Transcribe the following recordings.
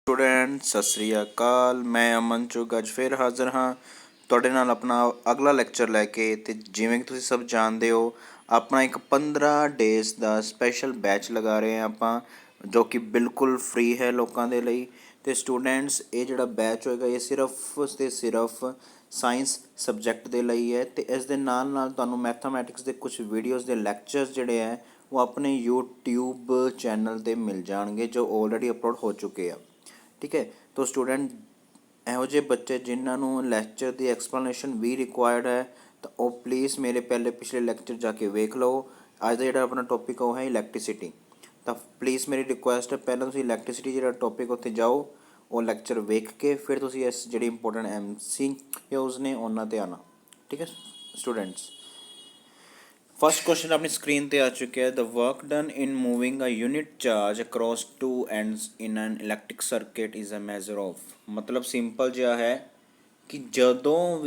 Student ਸਤਿ ਸ਼੍ਰੀ ਅਕਾਲ। ਮੈਂ ਅਮਨ ਚੁਗ ਅੱਜ ਫਿਰ ਹਾਜ਼ਰ ਹਾਂ ਤੁਹਾਡੇ ਨਾਲ ਆਪਣਾ ਅਗਲਾ ਲੈਕਚਰ ਲੈ ਕੇ। ਤੇ ਜਿਵੇਂ ਕਿ ਤੁਸੀਂ ਸਭ ਜਾਣਦੇ ਹੋ, ਆਪਣਾ ਇੱਕ 15 ਡੇਜ਼ ਦਾ ਸਪੈਸ਼ਲ ਬੈਚ ਲਗਾ ਰਹੇ ਹਾਂ ਆਪਾਂ, ਜੋ ਕਿ ਬਿਲਕੁਲ ਫ੍ਰੀ ਹੈ ਲੋਕਾਂ ਦੇ ਲਈ। ਤੇ ਸਟੂਡੈਂਟਸ, ਇਹ ਜਿਹੜਾ ਬੈਚ ਹੋਏਗਾ ਇਹ ਸਿਰਫ ਤੇ ਸਿਰਫ ਸਾਇੰਸ ਸਬਜੈਕਟ ਦੇ ਲਈ ਹੈ। ਤੇ ਇਸ ਦੇ ਨਾਲ ਨਾਲ ਤੁਹਾਨੂੰ ਮੈਥਾਮੈਟਿਕਸ ਦੇ ਕੁਝ ਵੀਡੀਓਜ਼ ਦੇ ਲੈਕਚਰਸ ਜਿਹੜੇ ਹੈ ਉਹ ਆਪਣੇ YouTube ਚੈਨਲ 'ਤੇ ਮਿਲ ਜਾਣਗੇ, ਜੋ ਆਲਰੇਡੀ ਅਪਲੋਡ ਹੋ ਚੁੱਕੇ ਆ। ਠੀਕ ਹੈ। ਤੋ ਸਟੂਡੈਂਟ, ਇਹੋ ਜਿਹੇ ਬੱਚੇ ਜਿਨ੍ਹਾਂ ਨੂੰ ਲੈਕਚਰ ਦੀ ਐਕਸਪਲੇਨੇਸ਼ਨ ਵੀ ਰਿਕੁਆਇਰਡ ਹੈ ਤਾਂ ਉਹ ਪਲੀਜ਼ ਮੇਰੇ ਪਿਛਲੇ ਲੈਕਚਰ ਜਾ ਕੇ ਵੇਖ ਲਓ। ਅੱਜ ਦਾ ਜਿਹੜਾ ਆਪਣਾ ਟੌਪਿਕ ਉਹ ਹੈ ਇਲੈਕਟ੍ਰੀਸਿਟੀ। ਤਾਂ ਪਲੀਜ਼ ਮੇਰੀ ਰਿਕੁਐਸਟ ਹੈ, ਪਹਿਲਾਂ ਤੁਸੀਂ ਇਲੈਕਟ੍ਰੀਸਿਟੀ ਜਿਹੜਾ ਟੌਪਿਕ ਉੱਥੇ ਜਾਓ, ਉਹ ਲੈਕਚਰ ਵੇਖ ਕੇ ਫਿਰ ਤੁਸੀਂ ਇਸ ਜਿਹੜੀ ਇੰਪੋਰਟੈਂਟ MCQs ਨੇ ਉਹਨਾਂ 'ਤੇ ਆਉਣਾ। ਠੀਕ ਹੈ ਸਟੂਡੈਂਟਸ। फर्स्ट क्वेश्चन अपनी स्क्रीन पे आ चुके हैं। The work done in moving a unit charge across two ends in an electric circuit is a measure of. मतलब ਸਿੰਪਲ ਜਿਹਾ ਹੈ ਕਿ ਜਦੋਂ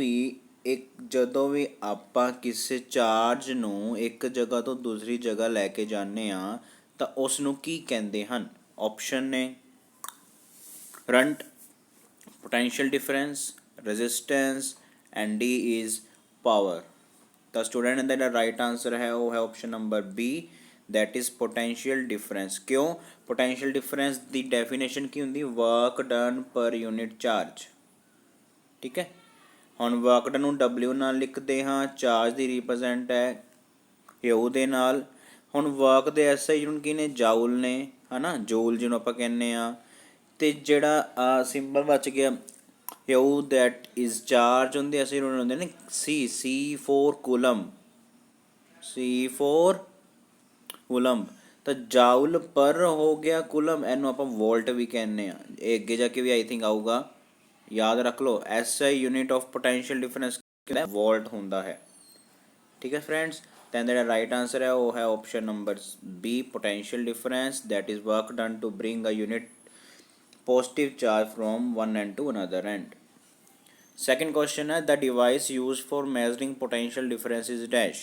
ਵੀ ਆਪਾਂ ਕਿਸੇ ਚਾਰਜ ਨੂੰ ਇੱਕ ਜਗ੍ਹਾ ਤੋਂ ਦੂਸਰੀ ਜਗ੍ਹਾ ਲੈ ਕੇ ਜਾਂਦੇ ਹਾਂ ਤਾਂ ਉਸ ਨੂੰ ਕੀ ਕਹਿੰਦੇ ਹਨ। ਆਪਸ਼ਨ ਨੇ current, potential difference, resistance and D is power. तो स्टूडेंट इनका जो राइट आंसर है वो है option number B, that is potential difference. क्यों? पोटेंशियल डिफरेंस की डेफिनेशन की होंगी work done per unit charge. ठीक है। हुण वर्क डन नूं W नाल लिखते हाँ, चार्ज की रिप्रजेंट है U दे नाल। हुण वर्क दे SI यूनिट की ने जाउल ने, है ना, जूल जिन्हों आपां कहने आ। ते जिहड़ा सिंबल बच गया U दैट इज़ चार्ज, उनके SI यूनिट होंदे ने C for coulomb, C for coulomb. तो जाउल पर हो गया कूलम, इनू आप वोल्ट भी कहने आ। ये अगे जाके भी आई थिंक आऊगा, याद रख लो। SI unit of potential difference volt होंदा है। ठीक है friends. Then that right answer है वो है option number B, potential difference, that is work done to bring a unit positive charge from one end to another end. Second question है, the device used for measuring potential difference is dash।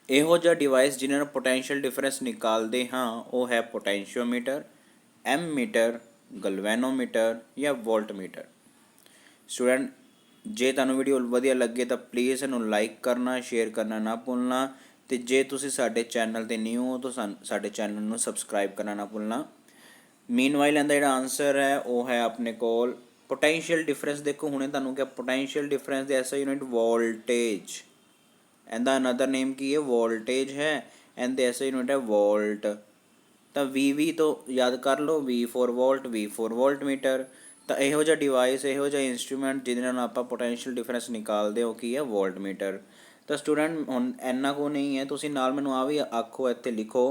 ਇਹੋ ਜਿਹਾ device ਜਿਹਨਾਂ ਨੂੰ potential difference ਨਿਕਾਲਦੇ ਹਾਂ ਉਹ ਹੈ ਪੋਟੈਂਸ਼ੀਓਮੀਟਰ, ਐਮਮੀਟਰ, galvanometer ਜਾਂ ਵੋਲਟਮੀਟਰ। Student, ਜੇ ਤੁਹਾਨੂੰ ਵੀਡੀਓ ਵਧੀਆ ਲੱਗੇ ਤਾਂ ਪਲੀਜ਼ ਇਹਨੂੰ ਲਾਈਕ ਕਰਨਾ, ਸ਼ੇਅਰ ਕਰਨਾ ਨਾ ਭੁੱਲਣਾ। ਅਤੇ ਜੇ ਤੁਸੀਂ ਸਾਡੇ ਚੈਨਲ 'ਤੇ ਨਿਊ ਹੋ ਤਾਂ ਸਾਡੇ ਚੈਨਲ ਨੂੰ ਸਬਸਕ੍ਰਾਈਬ ਕਰਨਾ ਨਾ ਭੁੱਲਣਾ। ਮੀਨਵਾਈਲ ਇਹਦਾ ਜਿਹੜਾ ਆਨਸਰ ਹੈ ਉਹ ਹੈ ਆਪਣੇ ਕੋਲ पोटेंशियल डिफरेंस। देखो हुणे तुहानूं क्या potential difference the SI unit voltage, एंदा अनदर नेम की है वोल्टेज है, एंड द SI यूनिट है वोल्ट। तो VV तो याद कर लो, V फॉर वोल्ट मीटर। तो इहो जिहा डिवाइस, इहो जिहा इंस्ट्रूमेंट जिहदे नाल आपां पोटेंशियल डिफरेंस निकालदे हो की है वोल्ट मीटर। तो स्टूडेंट हुण इन्ना को नहीं है, तुसीं नाल मैनूं आ भी आखो, इत्थे लिखो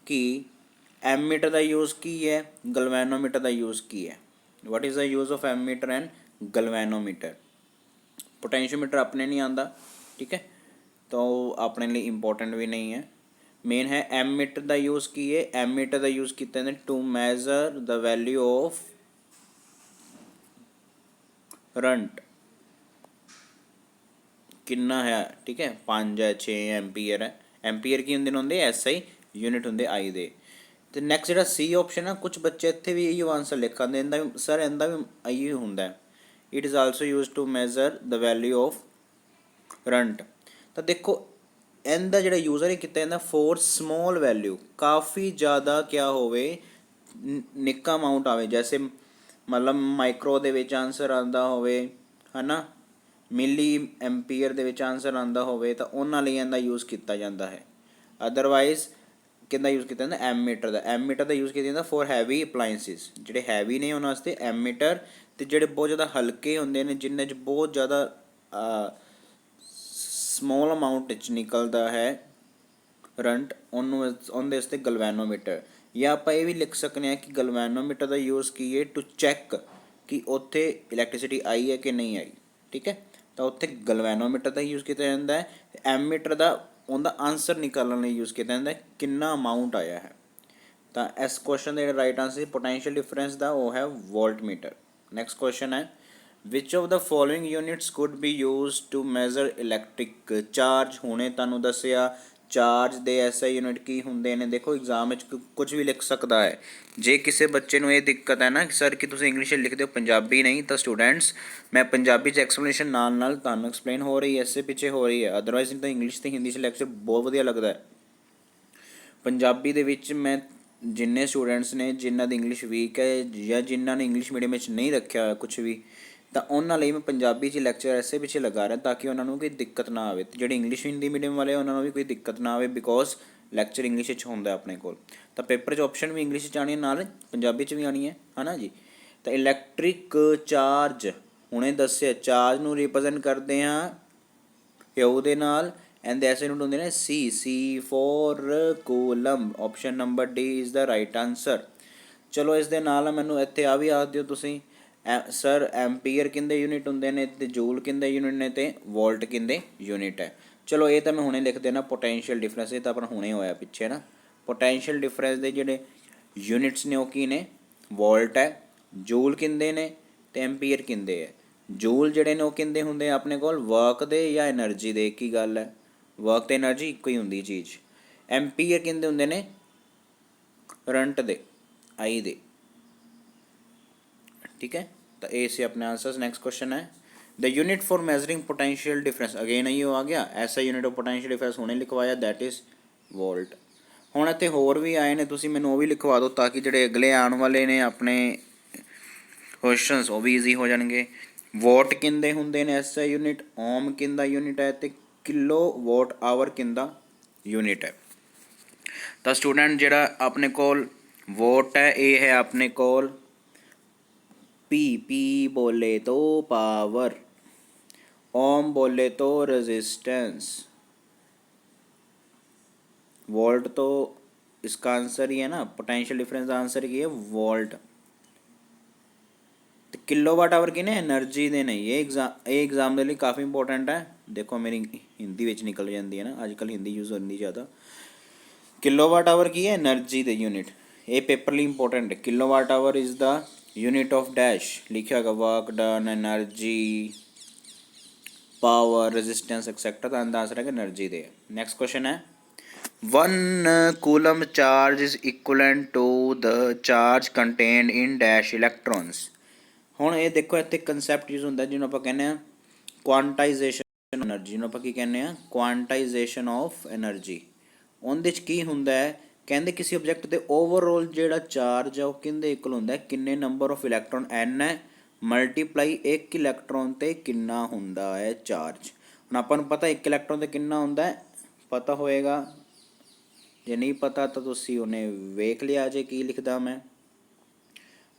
कि एममीटर का यूज़ की है, गलवैनोमीटर का यूज़ की है। What is the use of ammeter and galvanometer. Potentiometer अपने नहीं आंदा, ठीक है, तो अपने लिए इंपॉर्टेंट भी नहीं है। मेन है एममीटर का यूज़ की है। एममीटर का यूज़ किया to measure the value of current कितना है। ठीक है, 5 है 6 एम्पीयर है। एम्पीयर की होंगे SI यूनिट होंगे I दे। तो नैक्सट जो C ऑप्शन है, कुछ बच्चे इतने भी इो आंसर लिख आते हैं सर, इनका भी यही होंगे। It is also use to measure the value of current. तो देखो इनका जो यूज़र है कितना फॉर स्मॉल वैल्यू, काफ़ी ज़्यादा क्या होवे निक्का अमाउंट आवे, जैसे मतलब माइक्रो दे विच आंसर आंदा होवे, है ना, मिली एम्पीयर दे विच आंसर आंदा होवे, तो उन्हां लई इनका यूज़ किया जाता है। अदरवाइज कितना यूज़ किया जाता एममीटर का। एममीटर का यूज़ किया जाता फॉर हैवी अपलाइंसिस, जोड़े हैवी ने उन्होंने वास्ते एममीटर, तो जोड़े बहुत ज़्यादा हल्के होंगे ने जिन्हें बहुत ज़्यादा स्मॉल अमाउंट निकलता है करंट, उन्होंने वास्ते गलवैनोमीटर। या आप ये भी लिख सकते हैं कि गलवैनोमीटर का यूज़ कीए टू चैक कि उत्थे इलैक्ट्रिसिटी आई है कि नहीं आई। ठीक है, तो उत्थे गलवैनोमीटर का यूज़ किया जाता है। एममीटर का उनका आंसर निकालने यूज़ किया जाता है कितना अमाउंट आया है। तो इस क्वेश्चन का राइट आंसर पोटेंशियल डिफरेंस का वो है वोल्टमीटर। नैक्सट क्वेश्चन है, which of the following units could be use to measure electric charge. हुणे तुहानूं दस्सिया ਚਾਰਜ ਦੇ ਐਸਆਈ ਯੂਨਿਟ ਕੀ ਹੁੰਦੇ ਨੇ। ਦੇਖੋ ਐਗਜ਼ਾਮ ਵਿੱਚ ਕੁਝ ਵੀ ਲਿਖ ਸਕਦਾ ਹੈ। ਜੇ ਕਿਸੇ ਬੱਚੇ ਨੂੰ ਇਹ ਦਿੱਕਤ ਹੈ ਨਾ ਸਰ ਕਿ ਤੁਸੀਂ ਇੰਗਲਿਸ਼ ਲਿਖਦੇ ਹੋ ਪੰਜਾਬੀ ਨਹੀਂ, ਤਾਂ ਸਟੂਡੈਂਟਸ ਮੈਂ ਪੰਜਾਬੀ 'ਚ ਐਕਸਪਲੇਨੇਸ਼ਨ ਨਾਲ ਤੁਹਾਨੂੰ ਐਕਸਪਲੇਨ ਹੋ ਰਹੀ ਹੈ, ਇਸੇ ਪਿੱਛੇ ਹੋ ਰਹੀ ਹੈ। ਅਦਰਵਾਈਜ਼ ਤਾਂ ਇੰਗਲਿਸ਼ ਅਤੇ ਹਿੰਦੀ 'ਚ ਲੈਕਚਰ ਬਹੁਤ ਵਧੀਆ ਲੱਗਦਾ ਹੈ। ਪੰਜਾਬੀ ਦੇ ਵਿੱਚ ਮੈਂ ਜਿੰਨੇ ਸਟੂਡੈਂਟਸ ਨੇ ਜਿਨ੍ਹਾਂ ਦੀ ਇੰਗਲਿਸ਼ ਵੀਕ ਹੈ ਜਾਂ ਜਿਨ੍ਹਾਂ ਨੇ ਇੰਗਲਿਸ਼ ਮੀਡੀਅਮ ਵਿੱਚ ਨਹੀਂ ਰੱਖਿਆ ਹੋਇਆ ਕੁਛ ਵੀ, ਤਾਂ ਉਹਨਾਂ ਲਈ ਮੈਂ ਪੰਜਾਬੀ 'ਚ ਲੈਕਚਰ ਐਸੇ ਪਿੱਛੇ ਲਗਾ ਰਿਹਾ ਤਾਂ ਕਿ ਉਹਨਾਂ ਨੂੰ ਕੋਈ ਦਿੱਕਤ ਨਾ ਆਵੇ। ਅਤੇ ਜਿਹੜੇ ਇੰਗਲਿਸ਼ ਹਿੰਦੀ ਮੀਡੀਅਮ ਵਾਲੇ ਉਹਨਾਂ ਨੂੰ ਵੀ ਕੋਈ ਦਿੱਕਤ ਨਾ ਆਵੇ, ਬਿਕੋਜ਼ ਲੈਕਚਰ ਇੰਗਲਿਸ਼ ਵਿੱਚ ਹੁੰਦਾ ਆਪਣੇ ਕੋਲ। ਤਾਂ ਪੇਪਰ 'ਚ ਆਪਸ਼ਨ ਵੀ ਇੰਗਲਿਸ਼ 'ਚ ਆਉਣੀ ਹੈ, ਨਾਲ ਪੰਜਾਬੀ 'ਚ ਵੀ ਆਉਣੀ ਹੈ ਨਾ ਜੀ। ਤਾਂ ਇਲੈਕਟ੍ਰਿਕ ਚਾਰਜ ਹੁਣੇ ਦੱਸਿਆ, ਚਾਰਜ ਨੂੰ ਰਿਪਰੈਜ਼ੈਂਟ ਕਰਦੇ ਹਾਂ ਕਿਊ ਦੇ ਨਾਲ, ਐਂਡ ਦੇ ਐਸੇ ਯੂਨਿਟ ਹੁੰਦੇ ਨੇ C for coulomb. Option number D is the right answer. ਚਲੋ ਇਸ ਦੇ ਨਾਲ ਮੈਨੂੰ ਇੱਥੇ ਆ ਵੀ ਆਖ ਦਿਓ ਤੁਸੀਂ ਸਰ ਐਂਪੀਅਰ ਕਿੰਦੇ ਯੂਨਿਟ ਹੁੰਦੇ ਨੇ, ਅਤੇ ਜੂਲ ਕਿੰਦੇ ਯੂਨਿਟ ਨੇ, ਅਤੇ ਵੋਲਟ ਕਿੰਦੇ ਯੂਨਿਟ ਹੈ। ਚਲੋ ਇਹ ਤਾਂ ਮੈਂ ਹੁਣੇ ਲਿਖ ਦੇਣਾ ਪੋਟੈਂਸ਼ੀਅਲ ਡਿਫਰੈਂਸ, ਇਹ ਤਾਂ ਆਪਣਾ ਹੁਣੇ ਹੋਇਆ ਪਿੱਛੇ ਨਾ। ਪੋਟੈਂਸ਼ੀਅਲ ਡਿਫਰੈਂਸ ਦੇ ਜਿਹੜੇ ਯੂਨਿਟਸ ਨੇ ਉਹ ਕੀ ਨੇ, ਵੋਲਟ ਹੈ, ਜੂਲ ਕਿੰਦੇ ਨੇ, ਅਤੇ ਐਂਪੀਅਰ ਕਿੰਦੇ ਹੈ। ਜੂਲ ਜਿਹੜੇ ਨੇ ਉਹ ਕਿੰਦੇ ਹੁੰਦੇ ਆਪਣੇ ਕੋਲ, ਵਰਕ ਦੇ ਜਾਂ ਐਨਰਜੀ ਦੇ, ਇੱਕ ਹੀ ਗੱਲ ਹੈ, ਵਰਕ ਅਤੇ ਐਨਰਜੀ ਇੱਕੋ ਹੀ ਹੁੰਦੀ ਚੀਜ਼। ਐਂਪੀਅਰ ਕਿੰਦੇ ਹੁੰਦੇ ਨੇ, ਕਰੰਟ ਦੇ, ਆਈ ਦੇ। ठीक है, तो ए से अपने आंसर्स। नेक्स्ट क्वेश्चन है the unit for measuring potential difference. Again ही आ गया ऐसा यूनिट ऑफ पोटेंशियल डिफरेंस होने लिखवाया, दैट इज़ वोल्ट। ਹੁਣ ਇੱਥੇ ਹੋਰ ਵੀ ਆਏ ਨੇ, ਤੁਸੀਂ ਮੈਨੂੰ ਉਹ ਵੀ ਲਿਖਵਾ ਦਿਓ ਤਾਂ ਕਿ ਜਿਹੜੇ ਅਗਲੇ ਆਉਣ ਵਾਲੇ ਨੇ ਆਪਣੇ ਕੁਐਸਚਨਸ ਉਹ ਵੀ ਈਜ਼ੀ ਹੋ ਜਾਣਗੇ। ਵੋਟ ਕਿੰਦੇ ਹੁੰਦੇ ਨੇ ਐਸਾ ਯੂਨਿਟ, ਓਮ ਕਿੰਦਾ ਯੂਨਿਟ ਹੈ, ਅਤੇ ਕਿਲੋ ਵਾਟ ਆਵਰ ਕਿੰਦਾ ਯੂਨਿਟ ਹੈ। ਤਾਂ ਸਟੂਡੈਂਟ ਜਿਹੜਾ ਆਪਣੇ ਕੋਲ ਵੋਟ ਹੈ ਇਹ ਹੈ ਆਪਣੇ ਕੋਲ पी बोले तो पावर, ओम बोले तो रेजिस्टेंस, वोल्ट तो इसका आंसर ही है ना, पोटेंशियल डिफरेंस का आंसर ही है वोल्ट। तो किलोवाट आवर की ने एनर्जी दे नहीं, ये एग्जाम के लिए काफ़ी इंपॉर्टेंट है। देखो मेरी हिंदी विच निकल जाती है ना, अजकल हिंदी यूज़ होती ज़्यादा। किलोवाट आवर की है एनर्जी दे यूनिट, ये पेपर लिए इंपॉर्टेंट है। Kilowatt hour is the unit of dash लिखा होगा, work done, energy, power, resistance etcetera. तो आंसर है एनर्जी दे। नेक्स्ट क्वेश्चन है 1 coulomb charge is equivalent to the charge contained in dash electrons. ਹੁਣ ਇਹ ਦੇਖੋ ਇੱਥੇ ਕੰਸੈਪਟ ਯੂਜ਼ ਹੁੰਦਾ ਜਿਹਨੂੰ ਆਪਾਂ ਕਹਿੰਦੇ ਆ ਕੁਆਂਟਾਈਜੇਸ਼ਨ ਐਨਰਜੀ, ਜਿਹਨੂੰ ਆਪਾਂ ਕੀ ਕਹਿੰਦੇ ਆ ਕੁਆਂਟਾਈਜੇਸ਼ਨ ਆਫ ਐਨਰਜੀ। ਉਹਦੇ 'ਚ ਕੀ ਹੁੰਦਾ ਹੈ, ਕਹਿੰਦੇ ਕਿਸੇ ਆਬਜੈਕਟ ਦੇ ਓਵਰਆਲ ਜਿਹੜਾ ਚਾਰਜ ਆ ਉਹ ਕਿੰਦੇ ਇਕੁਅਲ ਹੁੰਦਾ, ਕਿੰਨੇ ਨੰਬਰ ਆਫ ਇਲੈਕਟ੍ਰੋਨ n ਹੈ ਮਲਟੀਪਲਾਈ ਇੱਕ ਇਲੈਕਟ੍ਰੋਨ 'ਤੇ ਕਿੰਨਾ ਹੁੰਦਾ ਹੈ ਚਾਰਜ। ਹੁਣ ਆਪਾਂ ਨੂੰ ਪਤਾ ਇੱਕ ਇਲੈਕਟ੍ਰੋਨ 'ਤੇ ਕਿੰਨਾ ਹੁੰਦਾ, ਪਤਾ ਹੋਏਗਾ, ਜੇ ਨਹੀਂ ਪਤਾ ਤਾਂ ਤੁਸੀਂ ਉਹਨੇ ਵੇਖ ਲਿਆ ਜੇ ਕੀ ਲਿਖਦਾ ਮੈਂ।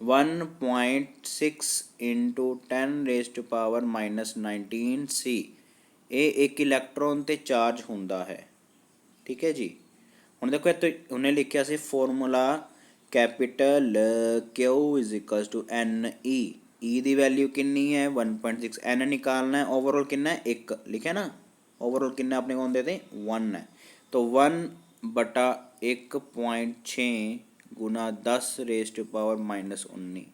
1.6 × 10⁻⁻19 C ਇਹ ਇੱਕ ਇਲੈਕਟ੍ਰੋਨ 'ਤੇ ਚਾਰਜ ਹੁੰਦਾ ਹੈ। ਠੀਕ ਹੈ ਜੀ। ਹੁਣ ਦੇਖੋ ਇੱਥੇ ਉਹਨੇ ਲਿਖਿਆ ਸੀ formula capital Q = NE, E ਦੀ ਵੈਲਿਊ ਕਿੰਨੀ ਹੈ 1.6, N ਨਿਕਾਲਣਾ ਹੈ, ਓਵਰਆਲ ਕਿੰਨਾ ਹੈ 1 ਲਿਖਿਆ ਨਾ, ਓਵਰਆਲ ਕਿੰਨਾ ਆਪਣੇ ਕੋਲ ਹੁੰਦੇ ਤੇ 1 ਹੈ। ਤਾਂ 1/1.6 ਗੁਣਾ 10⁻⁻19।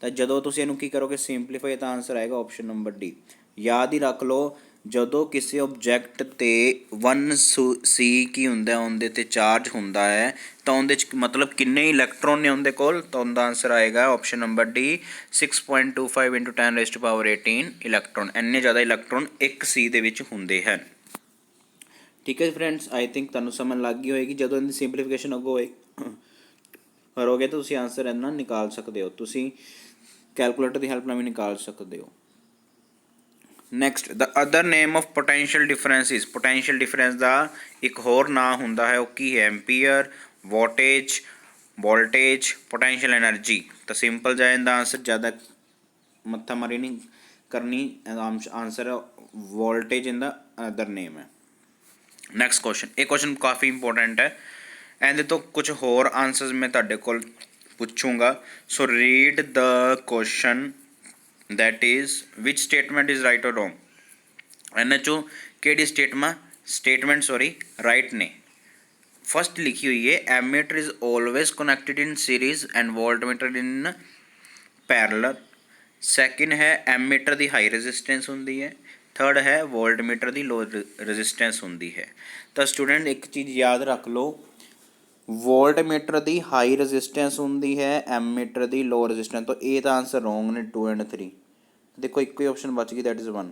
ਤਾਂ ਜਦੋਂ ਤੁਸੀਂ ਇਹਨੂੰ ਕੀ ਕਰੋਗੇ ਸਿੰਪਲੀਫਾਈ, ਤਾਂ ਆਨਸਰ ਆਏਗਾ ਆਪਸ਼ਨ ਨੰਬਰ ਡੀ। ਯਾਦ ਹੀ ਰੱਖ ਲਓ ਜਦੋਂ ਕਿਸੇ ਆਬਜੈਕਟ 'ਤੇ 1 C ਕੀ ਹੁੰਦਾ ਉਹਦੇ 'ਤੇ ਚਾਰਜ ਹੁੰਦਾ ਹੈ ਤਾਂ ਉਹਦੇ 'ਚ ਮਤਲਬ ਕਿੰਨੇ ਇਲੈਕਟ੍ਰੋਨ ਨੇ ਉਹਦੇ ਕੋਲ, ਤਾਂ ਉਹਦਾ ਆਨਸਰ ਆਏਗਾ ਆਪਸ਼ਨ ਨੰਬਰ ਡੀ 6.25 × 10⁻18 ਇਲੈਕਟ੍ਰੋਨ। ਇੰਨੇ ਜ਼ਿਆਦਾ ਇਲੈਕਟ੍ਰੋਨ ਇੱਕ C ਦੇ ਵਿੱਚ ਹੁੰਦੇ ਹਨ। ਠੀਕ ਹੈ ਫਰੈਂਡਸ, ਆਈ ਥਿੰਕ ਤੁਹਾਨੂੰ ਸਮਝ ਲੱਗ ਗਈ ਹੋਏਗੀ। ਜਦੋਂ ਇਹਦੀ ਸਿੰਪਲੀਫਿਕੇਸ਼ਨ ਅੱਗੋਂ ਹੋਏ ਕਰੋਗੇ ਤਾਂ ਤੁਸੀਂ ਆਨਸਰ ਇੰਨਾ ਨਿਕਾਲ ਸਕਦੇ ਹੋ, ਤੁਸੀਂ ਕੈਲਕੂਲੇਟਰ ਦੀ ਹੈਲਪ ਨਾਲ ਵੀ ਨਿਕਾਲ ਸਕਦੇ ਹੋ। Next the other name of potential difference is, potential difference ਦਾ ਇੱਕ ਹੋਰ ਨਾਂ ਹੁੰਦਾ ਹੈ, ਉਹ ਕੀ ਹੈ ampere, wattage, voltage, potential energy. ਤਾਂ ਸਿੰਪਲ ਜਿਹਾ ਇਹਦਾ ਆਨਸਰ ਜ਼ਿਆਦਾ ਮੱਥਾ ਮਾਰੀ ਨਹੀਂ ਕਰਨੀ, ਆਨਸਰ ਵੋਲਟੇਜ ਇਹਦਾ ਅਦਰ ਨੇਮ ਹੈ। ਨੈਕਸਟ ਕੁਐਸਚਨ, ਇਹ ਕੁਐਸਚਨ ਕਾਫੀ ਇੰਪੋਰਟੈਂਟ ਹੈ, ਇਹਦੇ ਤੋਂ ਕੁਝ ਹੋਰ ਆਨਸਰਸ ਮੈਂ ਤੁਹਾਡੇ ਕੋਲ ਪੁੱਛੂੰਗਾ। So read the question, that is which statement is right or wrong। ਇਹਨਾਂ 'ਚੋਂ ਕਿਹੜੀ ਸਟੇਟਮੈਂਟ ਰਾਈਟ ਨੇ। ਫਸਟ ਲਿਖੀ ਹੋਈ ਹੈ ammeter is always connected in series and voltmeter in parallel. Second ਹੈ ਐਮੀਟਰ ਦੀ ਹਾਈ ਰੈਜ਼ਿਸਟੈਂਸ ਹੁੰਦੀ ਹੈ। थर्ड है वोल्टमीटर की लो रजिस्टेंस होंदी है। तो स्टूडेंट एक चीज़ याद रख लो, वोल्टमीटर की हाई रजिस्टेंस होंदी है, एमीटर की लो रजिस्टेंस। तो ए का आंसर रोंग ने 2 एंड 3। देखो एक ही ऑप्शन बच गई, that is 1।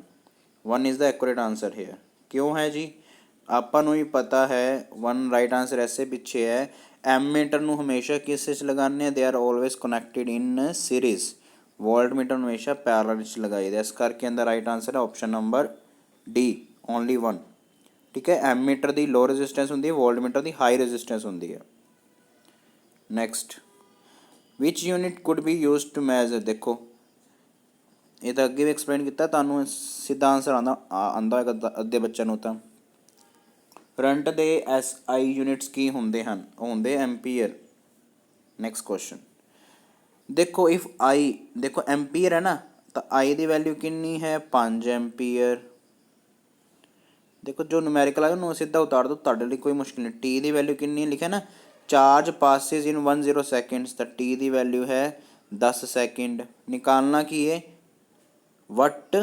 1 is the accurate answer है। क्यों है जी, ਆਪਾਂ ਨੂੰ ਹੀ पता है 1 राइट आंसर ऐसे पिछे है। एमीटर ਨੂੰ हमेशा किस ਵਿੱਚ लगाने, they are always connected in series. Voltmeter हमेशा पैरेलल ਵਿੱਚ लगाईदा, इस करके अंदर राइट आंसर है ऑप्शन नंबर डी, ओनली 1। ठीक है, एमीटर की लो रजिस्टेंस होंदी है, वोल्टमीटर की हाई रजिस्टेंस होंदी है। Next, which unit could be use to measure. देखो ये तो अगे भी एक्सप्लेन किया, तुहानूं सीधा आंसर आंदा होगा अद्धे बच्चों नूं। तां करंट दे SI यूनिट्स की होंदे हन, होंदे एम्पीयर। नैक्सट क्वेश्चन देखो, इफ आई, देखो एम्पीयर है ना, तो आई की वैल्यू कितनी है, 5 एम्पीयर। देखो जो न्यूमेरिकल आएगा उन्होंने सीधा उतार दो, तुहाडे लई कोई मुश्किल नहीं। टी की वैल्यू कितनी है, लिखा ना, चार्ज पासिस इन 10 सेकेंड्स, तो टी की वैल्यू है 10 सेकेंड। निकालना की है, वट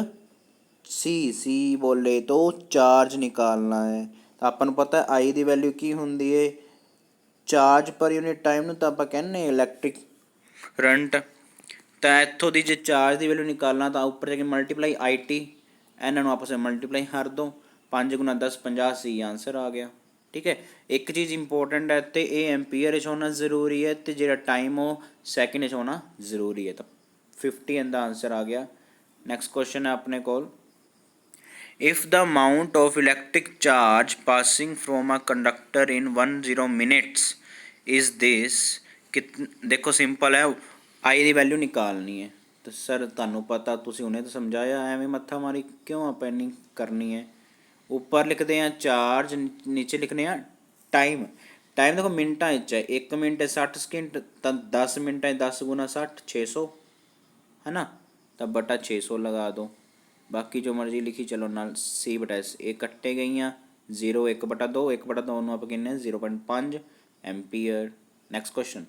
सी बोले तो चार्ज निकालना है। तो अपन पता है आई की वैल्यू की होंदी है, चार्ज पर यूनिट टाइम नूं तां आपां कहने इलैक्ट्रिक करंट। तो इत्थों की जो चार्ज की वैल्यू निकालना, तो उपर जाके मल्टीप्लाई IT, इन्हों आपस में मल्टीप्लाई कर दो, 5 गुना 10 50, सी आंसर आ गया। ठीक है, एक चीज़ इंपोर्टेंट है, तो ये एम्पीयर होना जरूरी है, तो जो टाइम वो सैकेंड होना जरूरी है। तो 50 इनका आंसर आ गया। नैक्सट क्वेश्चन है अपने को, if the amount of electric charge passing from a conductor in 10 minutes is this. देखो सिंपल है, आई की वैल्यू निकालनी है। तो सर तुहानू पता, तुसीं उन्हें तो समझाया, एवें मत्था मारी क्यों आप इन्नी करनी है। ऊपर लिखते हैं चार्ज, नीचे लिखने हैं टाइम। टाइम देखो मिनटा है, 1 मिनट 60 सेकेंड, तो 10 मिनट 10 गुना 60 600 है ना, तब बटा 600 लगा दो, बाकी जो मर्जी लिखी चलो नाल। सी बटा एस ये कट्टे गई हैं, 0 1 बटा 2, 1 बटा 2 आप कहने 0.5 ampere. Next question,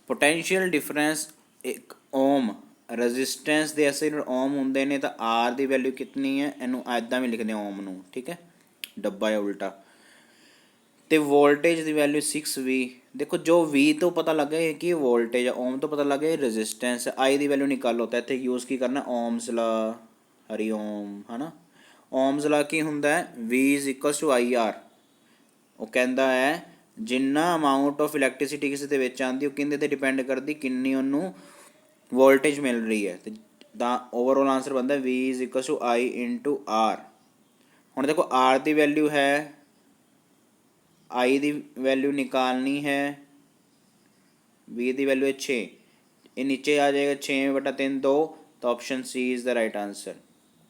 potential difference एक ओम रजिस्टेंस के असर ओम होंगे ने, तो आर की वैल्यू कितनी है, इनू ऐदा भी लिखते हैं ओम नू। ठीक है, डब्बा है उल्टा। तो वोल्टेज की वैल्यू 6V। देखो जो V तो पता लग गया कि वोल्टेज है, ओम तो पता लग गया रजिस्टेंस। आई की वैल्यू निकालो, तो इतने यूज़ की करना ओम्स ला, हरिओम है ना। ओम्स ला की होंदा है, V इज टू IR। वो कहता है जिन्ना अमाउंट ऑफ इलैक्ट्रिसिटी किसी के आती, वो किंदे ते डिपेंड करती, किन्नी उन्होंने वोल्टेज मिल रही है। तो ओवरऑल आंसर बनता है V is to I into R। हुण देखो R की वैल्यू है, आई की वैल्यू निकालनी है, V की वैल्यू है 6, ये नीचे आ जाएगा 6/3 2, तो option C is the right answer.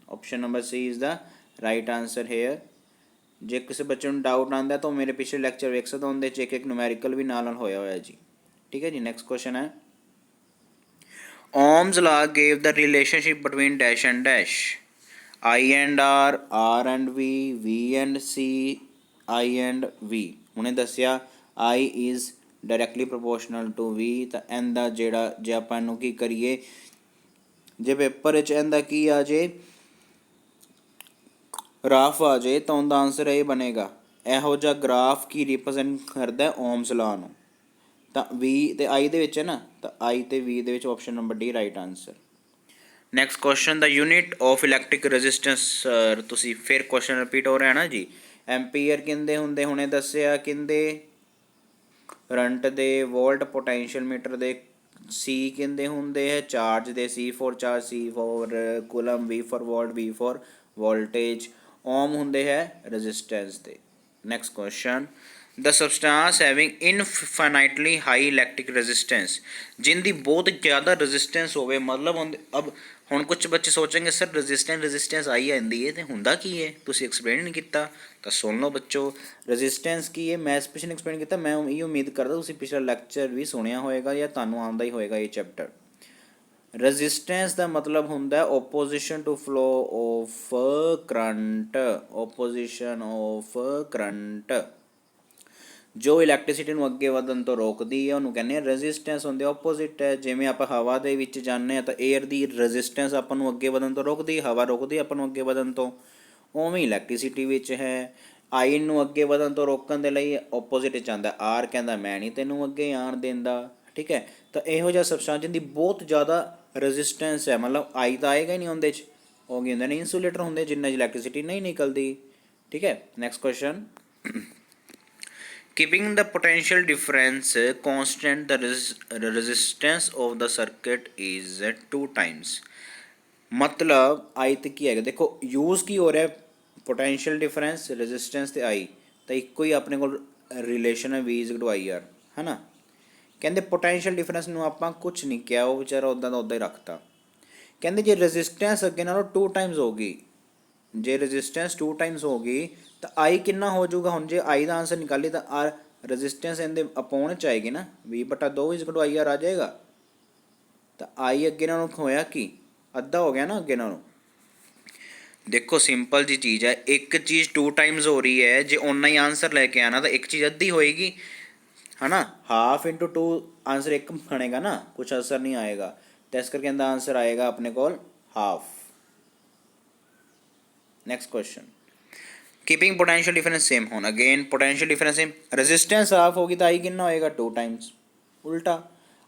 Option number C is the right answer here. जे किसी बच्चे को डाउट आता तो मेरे पिछले लैक्चर वेख सकते, उनके एक एक न्यूमेरिकल भी नाल होया होया जी। ठीक है जी, नैक्सट क्वेश्चन है, Ohm's law gave the relationship between dash and dash, I and R, R and V, V and C, I and V। उन्हें दसिया I is directly proportional to V। तो इनका जोड़ा जे आप इनू की करिए, जे पेपर इनका की आ जाए ग्राफ आ जाए, तो उनका आंसर ये बनेगा, यहो जा ग्राफ की रिप्रजेंट करता है ओम्स लॉ नू। तो V तो I दे विच है ना, तो I तो V they which option number D right answer. Next question, the unit of electric resistance. तुसी फिर क्वेश्चन रिपीट हो रहा है ना जी। एम्पीयर किंदे होंदे, हुणे दस्सिया किंदे, करंट दे, वोल्ट पोटेंशियल मीटर दे, सी किंदे होंदे है, चार्ज दे, C for charge, C for coulomb, V for volt, V for voltage, ohm होंदे है रजिस्टेंस दे। Next question, the substance having infinitely high electric resistance, जिनकी बहुत ज़्यादा रजिस्टेंस होवे, मतलब अब हुण कुछ बच्चे सोचेंगे सर रजिस्टेंस आई आती है, तो हुंदा की है, तुसीं एक्सप्लेन नहीं किया। तो सुन लो बच्चों, रजिस्टेंस की है, मैं स्पेशल एक्सप्लेन किया। मैं ये उम्मीद करता तुसीं पिछला लैक्चर भी सुनिया होएगा या तुहानूं आउंदा ही होएगा ये चैप्टर। रजिस्टेंस का मतलब होंदा opposition to flow of current, opposition of current. ਜੋ ਇਲੈਕਟ੍ਰਿਸਿਟੀ ਨੂੰ ਅੱਗੇ ਵਧਣ ਤੋਂ ਰੋਕਦੀ ਹੈ ਉਹਨੂੰ ਕਹਿੰਦੇ ਆ ਰੈਜ਼ਿਸਟੈਂਸ। ਹੁੰਦੇ ਆਪੋਜ਼ਿਟ ਹੈ, ਜਿਵੇਂ ਆਪਾਂ ਹਵਾ ਦੇ ਵਿੱਚ ਜਾਂਦੇ ਹਾਂ ਤਾਂ ਏਅਰ ਦੀ ਰੈਜ਼ਿਸਟੈਂਸ ਆਪਾਂ ਨੂੰ ਅੱਗੇ ਵਧਣ ਤੋਂ ਰੋਕਦੀ, ਹਵਾ ਰੋਕਦੀ ਆਪਾਂ ਨੂੰ ਅੱਗੇ ਵਧਣ ਤੋਂ। ਉਵੇਂ ਇਲੈਕਟ੍ਰਿਸਿਟੀ ਵਿੱਚ ਹੈ, ਆਈ ਨੂੰ ਅੱਗੇ ਵਧਣ ਤੋਂ ਰੋਕਣ ਦੇ ਲਈ ਆਪੋਜ਼ਿਟ 'ਚ ਆਉਂਦਾ, ਆਰ ਕਹਿੰਦਾ ਮੈਂ ਨਹੀਂ ਤੈਨੂੰ ਅੱਗੇ ਆਉਣ ਦਿੰਦਾ। ਠੀਕ ਹੈ, ਤਾਂ ਇਹੋ ਜਿਹਾ ਸਬਸਟੈਂਸ ਦੀ ਬਹੁਤ ਜ਼ਿਆਦਾ ਰੈਜ਼ਿਸਟੈਂਸ ਹੈ, ਮਤਲਬ ਆਈ ਤਾਂ ਆਏਗਾ ਹੀ ਨਹੀਂ ਉਹਦੇ 'ਚ, ਉਹ ਕੀ ਹੁੰਦੇ ਨੇ ਇੰਸੂਲੇਟਰ ਹੁੰਦੇ ਜਿੰਨਾ ਇਲੈਕਟ੍ਰਿਸਿਟੀ ਨਹੀਂ ਨਿਕਲਦੀ। ਠੀਕ ਹੈ, next question. Keeping the potential difference constant, the resistance of the circuit is 2 times। ਮਤਲਬ ਆਈ ਤੇ ਕੀ ਹੈਗਾ, ਦੇਖੋ ਯੂਜ਼ ਕੀ ਹੋ ਰਿਹਾ, ਪੋਟੈਂਸ਼ੀਅਲ ਡਿਫਰੈਂਸ, ਰੈਜ਼ਿਸਟੈਂਸ ਤੇ ਆਈ, ਤਾਂ ਇੱਕੋ ਹੀ ਆਪਣੇ ਕੋਲ ਰਿਲੇਸ਼ਨ ਹੈ ਵੀ ਇਜ਼ ਟੂ ਆਈ ਆਰ, ਹੈ ਨਾ। ਕਹਿੰਦੇ ਪੋਟੈਂਸ਼ੀਅਲ ਡਿਫਰੈਂਸ ਨੂੰ ਆਪਾਂ ਕੁਛ ਨਹੀਂ ਕਿਹਾ, ਉਹ ਵਿਚਾਰਾ ਉੱਦਾਂ ਦਾ ਉੱਦਾਂ ਹੀ ਰੱਖਤਾ। ਕਹਿੰਦੇ ਜੇ ਰੈਜ਼ਿਸਟੈਂਸ ਅੱਗੇ ਨਾਲੋਂ 2 ਟਾਈਮਸ ਹੋ ਗਈ, ਜੇ ਰੈਜ਼ਿਸਟੈਂਸ 2 ਟਾਈਮਸ ਹੋ ਗਈ ਤਾਂ ਆਈ ਕਿੰਨਾ ਹੋ ਜਾਊਗਾ। ਹੁਣ ਜੇ ਆਈ ਦਾ ਆਂਸਰ ਨਿਕਾਲੀ ਤਾਂ ਆਰ ਰੈਜ਼ਿਸਟੈਂਸ ਇਹਦੇ ਅਪੋਨ 'ਚ ਆਏਗੀ ਨਾ, V/2 is equal to I R ਆ ਜਾਏਗਾ। ਤਾਂ ਆਈ ਅੱਗੇ ਨਾਲੋਂ ਹੋਇਆ ਕੀ, ਅੱਧਾ ਹੋ ਗਿਆ ਨਾ ਅੱਗੇ ਨਾਲੋਂ। ਦੇਖੋ ਸਿੰਪਲ ਜੀ ਚੀਜ਼ ਹੈ, ਇੱਕ ਚੀਜ਼ 2 ਟਾਈਮਸ ਹੋ ਰਹੀ ਹੈ, ਜੇ ਓਨਾ ਹੀ ਆਂਸਰ ਲੈ ਕੇ ਆਣਾ ਤਾਂ ਇੱਕ ਚੀਜ਼ ਅੱਧੀ ਹੋਏਗੀ, ਹੈ ਨਾ। ਹਾਫ ਇੰਟੂ 2 ਆਂਸਰ ਇੱਕ ਬਣੇਗਾ ਨਾ, ਕੁਛ ਅਸਰ ਨਹੀਂ ਆਏਗਾ, ਤਾਂ ਇਸ ਕਰਕੇ ਇਹਦਾ ਆਂਸਰ ਆਏਗਾ ਆਪਣੇ ਕੋਲ half. Next question. Keeping potential difference same, ਹੁਣ again potential difference same, resistance half ਹੋਗੀ ਤਾਂ ਆਈ ਕਿੰਨਾ ਹੋਏਗਾ 2 ਟਾਈਮਸ, ਉਲਟਾ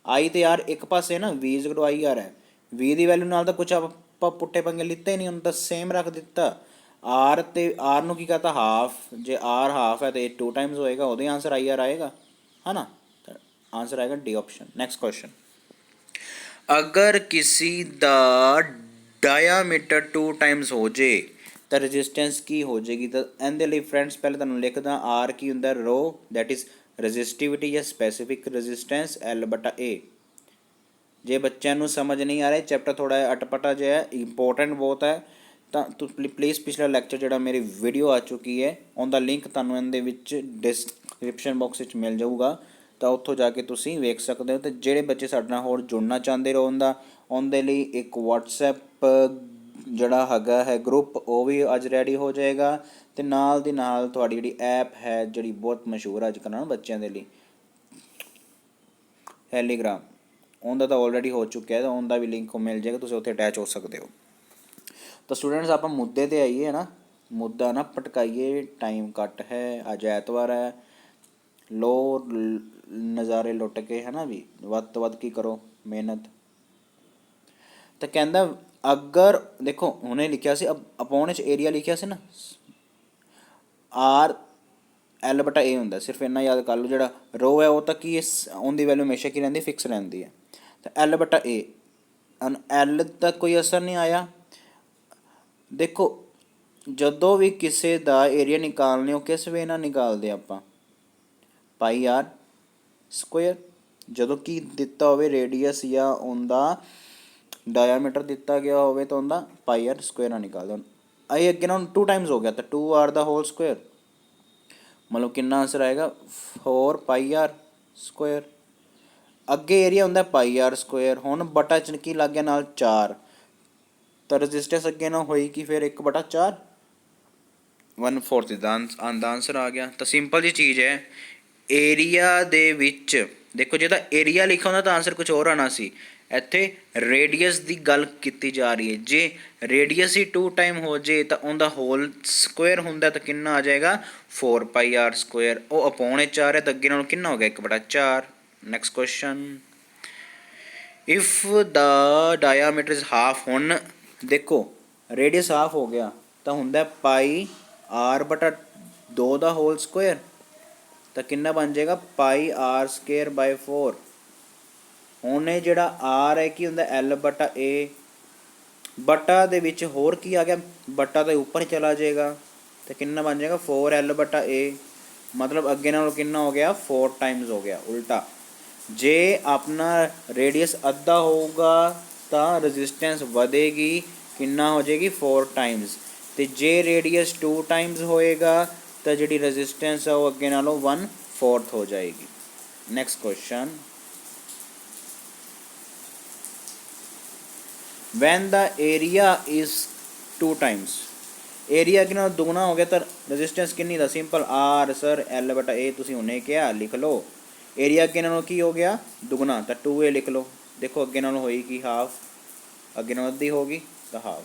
ਆਈ ਤੇ ਯਾਰ ਇੱਕ ਪਾਸੇ ਨਾ V is equal to I R ਹੈ, V ਦੀ ਵੈਲਿਊ ਨਾਲ ਤਾਂ ਕੁਛ ਆਪਾਂ ਪੁੱਠੇ ਪੰਗੇ ਲਿੱਤੇ ਨਹੀਂ, ਉਹਨੂੰ ਤਾਂ ਸੇਮ ਰੱਖ ਦਿੱਤਾ। ਆਰ ਤੇ ਆਰ ਨੂੰ ਕੀ ਕਹਤਾ ਹਾਫ, ਜੇ ਆਰ ਹਾਫ ਹੈ ਤਾਂ ਇਹ 2 ਟਾਈਮਸ ਹੋਏਗਾ, ਉਹਦੇ ਆਂਸਰ ਆਈ ਆਰ ਆਏਗਾ, ਹੈ ਨਾ। ਆਂਸਰ ਆਏਗਾ ਡੀ ਆਪਸ਼ਨ। Next question. ਅਗਰ ਕਿਸੇ ਦਾ ਡਾਇਆਮੀਟਰ 2 ਟਾਈਮਸ ਹੋ ਜੇ ਤਾਂ ਰੈਜ਼ਿਸਟੈਂਸ ਕੀ ਹੋ ਜਾਏਗੀ। ਤਾਂ ਇਹਦੇ ਲਈ ਫਰੈਂਡਸ ਪਹਿਲੇ ਤੁਹਾਨੂੰ ਲਿਖਦਾ, ਆਰ ਕੀ ਹੁੰਦਾ, ਰੋ ਦੈਟ ਇਜ਼ ਰੈਜ਼ਿਸਟਿਵਿਟੀ ਜਾਂ ਸਪੈਸੀਫਿਕ ਰੈਜ਼ਿਸਟੈਂਸ, L/A। ਜੇ ਬੱਚਿਆਂ ਨੂੰ ਸਮਝ ਨਹੀਂ ਆ ਰਿਹਾ, ਚੈਪਟਰ ਥੋੜ੍ਹਾ ਜਿਹਾ ਅਟਪਟਾ ਜਿਹਾ ਹੈ, ਇੰਪੋਰਟੈਂਟ ਬਹੁਤ ਹੈ, ਤਾਂ ਪਲੀਜ਼ ਪਿਛਲਾ ਲੈਕਚਰ ਜਿਹੜਾ ਮੇਰੀ ਵੀਡੀਓ ਆ ਚੁੱਕੀ ਹੈ ਉਹਦਾ ਲਿੰਕ ਤੁਹਾਨੂੰ ਇਹਦੇ ਵਿੱਚ ਡਿਸਕ੍ਰਿਪਸ਼ਨ ਬਾਕਸ ਵਿੱਚ ਮਿਲ ਜਾਊਗਾ, ਤਾਂ ਉੱਥੋਂ ਜਾ ਕੇ ਤੁਸੀਂ ਵੇਖ ਸਕਦੇ ਹੋ। ਅਤੇ ਜਿਹੜੇ ਬੱਚੇ ਸਾਡੇ ਨਾਲ ਹੋਰ ਜੁੜਨਾ ਚਾਹੁੰਦੇ ਰਹੋ ਉਹਦੇ ਲਈ ਇੱਕ WhatsApp ਜਿਹੜਾ ਹੈਗਾ ਹੈ ਗਰੁੱਪ, ਉਹ ਵੀ ਅੱਜ ਰੈਡੀ ਹੋ ਜਾਏਗਾ। ਅਤੇ ਨਾਲ ਦੀ ਨਾਲ ਤੁਹਾਡੀ ਜਿਹੜੀ ਐਪ ਹੈ ਜਿਹੜੀ ਬਹੁਤ ਮਸ਼ਹੂਰ ਅੱਜ ਕੱਲ੍ਹ ਨਾ ਬੱਚਿਆਂ ਦੇ ਲਈ, ਟੈਲੀਗ੍ਰਾਮ, ਉਹਦਾ ਤਾਂ ਆਲਰੇਡੀ ਹੋ ਚੁੱਕਿਆ, ਤਾਂ ਉਹਦਾ ਵੀ ਲਿੰਕ ਮਿਲ ਜਾਏਗਾ, ਤੁਸੀਂ ਉੱਥੇ ਅਟੈਚ ਹੋ ਸਕਦੇ ਹੋ। ਤਾਂ ਸਟੂਡੈਂਟਸ ਆਪਾਂ ਮੁੱਦੇ 'ਤੇ ਆਈਏ, ਹੈ ਨਾ, ਮੁੱਦਾ ਨਾ ਭਟਕਾਈਏ, ਟਾਈਮ ਘੱਟ ਹੈ, ਅੱਜ ਐਤਵਾਰ ਹੈ, ਲੋ ਨਜ਼ਾਰੇ ਲੁੱਟ ਕੇ, ਹੈ ਨਾ ਵੀ, ਵੱਧ ਤੋਂ ਵੱਧ ਕੀ ਕਰੋ ਮਿਹਨਤ। ਤਾਂ ਕਹਿੰਦਾ ਅਗਰ ਦੇਖੋ ਹੁਣੇ ਲਿਖਿਆ ਸੀ ਅਪੋਨ 'ਚ ਏਰੀਆ ਲਿਖਿਆ ਸੀ ਨਾ, ਆਰ L/A ਹੁੰਦਾ, ਸਿਰਫ ਇੰਨਾ ਯਾਦ ਕਰ ਲਓ। ਜਿਹੜਾ ਰੋ ਹੈ ਉਹ ਤਾਂ ਕੀ ਉਹਦੀ ਵੈਲਿਊ ਹਮੇਸ਼ਾ ਕੀ ਰਹਿੰਦੀ, ਫਿਕਸ ਰਹਿੰਦੀ ਹੈ। ਤਾਂ L/A, L ਤੱਕ ਕੋਈ ਅਸਰ ਨਹੀਂ ਆਇਆ। ਦੇਖੋ ਜਦੋਂ ਵੀ ਕਿਸੇ ਦਾ ਏਰੀਆ ਨਿਕਾਲਣੇ, ਉਹ ਕਿਸ ਵੇ ਨਾਲ ਨਿਕਾਲਦੇ ਆਪਾਂ, ਪਾਈ ਆਰ ਸਕੁਏਅਰ। ਜਦੋਂ ਕੀ ਦਿੱਤਾ ਹੋਵੇ ਰੇਡੀਅਸ ਜਾਂ ਉਹਦਾ ਡਾਇਆਮੀਟਰ ਦਿੱਤਾ ਗਿਆ ਹੋਵੇ ਤਾਂ ਉਹਦਾ ਪਾਈ ਆਰ ਸਕੁਏਅਰ ਨਾਲ ਨਿਕਾਲਦੇ। ਹੁਣ ਇਹ ਅੱਗੇ ਨਾਲ 2 ਟਾਈਮਸ ਹੋ ਗਿਆ ਤਾਂ 2r ਦਾ ਹੋਲ ਸਕੁਏਅਰ, ਮਤਲਬ ਕਿੰਨਾ ਆਂਸਰ ਆਏਗਾ 4 ਪਾਈ ਆਰ ਸਕੁਏਅਰ। ਅੱਗੇ ਏਰੀਆ ਹੁੰਦਾ ਪਾਈ ਆਰ ਸਕੁਏਅਰ, ਹੁਣ ਬਟਾ ਚ ਕੀ ਲੱਗ ਗਿਆ ਨਾਲ 4, ਤਾਂ ਰੈਜ਼ਿਸਟੈਂਸ ਅੱਗੇ ਨਾ ਹੋਈ ਕਿ ਫਿਰ 1/4, 1/4 ਦਾ ਆਂਸਰ ਆ ਗਿਆ। ਤਾਂ ਸਿੰਪਲ ਜੀ ਚੀਜ਼ ਹੈ, ਏਰੀਆ ਦੇ ਵਿੱਚ ਦੇਖੋ ਜੇ ਤਾਂ ਏਰੀਆ ਲਿਖਿਆ ਹੁੰਦਾ ਤਾਂ ਆਂਸਰ ਕੁਛ ਹੋਰ ਆਉਣਾ ਸੀ, ਇੱਥੇ ਰੇਡੀਅਸ ਦੀ ਗੱਲ ਕੀਤੀ ਜਾ ਰਹੀ ਹੈ। ਜੇ ਰੇਡੀਅਸ ਹੀ 2 ਟਾਈਮ ਹੋ ਜੇ ਤਾਂ ਉਹਦਾ ਹੋਲ ਸਕੁਏਅਰ ਹੁੰਦਾ ਤਾਂ ਕਿੰਨਾ ਆ ਜਾਏਗਾ 4 ਪਾਈ ਆਰ ਸਕੁਏਅਰ, ਉਹ ਅਪੋਨ 'ਚ ਆ ਰਿਹਾ ਤਾਂ ਅੱਗੇ ਨਾਲੋਂ ਕਿੰਨਾ ਹੋ ਗਿਆ 1/4। Next question. If the diameter is half, ਹੁਣ ਦੇਖੋ ਰੇਡੀਅਸ ਹਾਫ ਹੋ ਗਿਆ ਤਾਂ ਹੁੰਦਾ ਪਾਈ r/2 ਦਾ ਹੋਲ ਸਕੁਏਅਰ, ਤਾਂ ਕਿੰਨਾ ਬਣ ਜਾਏਗਾ ਪਾਈ r ਸਕੁਏਅਰ ਬਾਈ 4। ਹੁਣ ਇਹ ਜਿਹੜਾ r ਹੈ ਕੀ ਹੁੰਦਾ L/A, ਬਟਾ ਦੇ ਵਿੱਚ ਹੋਰ ਕੀ ਆ ਗਿਆ, ਬਟਾ ਤਾਂ ਉੱਪਰ ਚਲਾ ਜਾਏਗਾ, ਤਾਂ ਕਿੰਨਾ ਬਣ ਜਾਏਗਾ 4L/A, ਮਤਲਬ ਅੱਗੇ ਨਾਲੋਂ ਕਿੰਨਾ ਹੋ ਗਿਆ 4 ਟਾਈਮਸ ਹੋ ਗਿਆ ਉਲਟਾ। ਜੇ ਆਪਣਾ ਰੇਡੀਅਸ ਅੱਧਾ ਹੋਊਗਾ ਤਾਂ ਰੈਜ਼ਿਸਟੈਂਸ ਵਧੇਗੀ, ਕਿੰਨਾ ਹੋ ਜਾਏਗੀ 4 ਟਾਈਮਸ, ਅਤੇ ਜੇ ਰੇਡੀਅਸ 2 ਟਾਈਮਸ ਹੋਏਗਾ ਤਾਂ ਜਿਹੜੀ ਰੈਜ਼ਿਸਟੈਂਸ ਆ ਉਹ ਅੱਗੇ ਨਾਲੋਂ 1/4 ਹੋ ਜਾਏਗੀ। Next question. when the area is 2 times, area ਕਿੰਨਾ ਦੁਗਣਾ ਹੋ ਗਿਆ ਤਾਂ ਰੈਜ਼ਿਸਟੈਂਸ ਕਿੰਨੀ ਦਾ ਸਿੰਪਲ ਆਰ ਸਰ ਐਲ ਬਟਾ ਏ ਤੁਸੀਂ ਹੁਣੇ ਕਿਹਾ ਲਿਖ ਲਓ। ਏਰੀਆ ਅੱਗੇ ਨਾਲੋਂ ਕੀ ਹੋ ਗਿਆ ਦੁਗਣਾ ਤਾਂ 2a ਲਿਖ ਲਓ। ਦੇਖੋ ਅੱਗੇ ਨਾਲੋਂ ਹੋਈ ਕੀ ਹਾਫ, ਅੱਗੇ ਨਾਲੋਂ ਅੱਧੀ ਹੋ ਗਈ ਤਾਂ ਹਾਫ।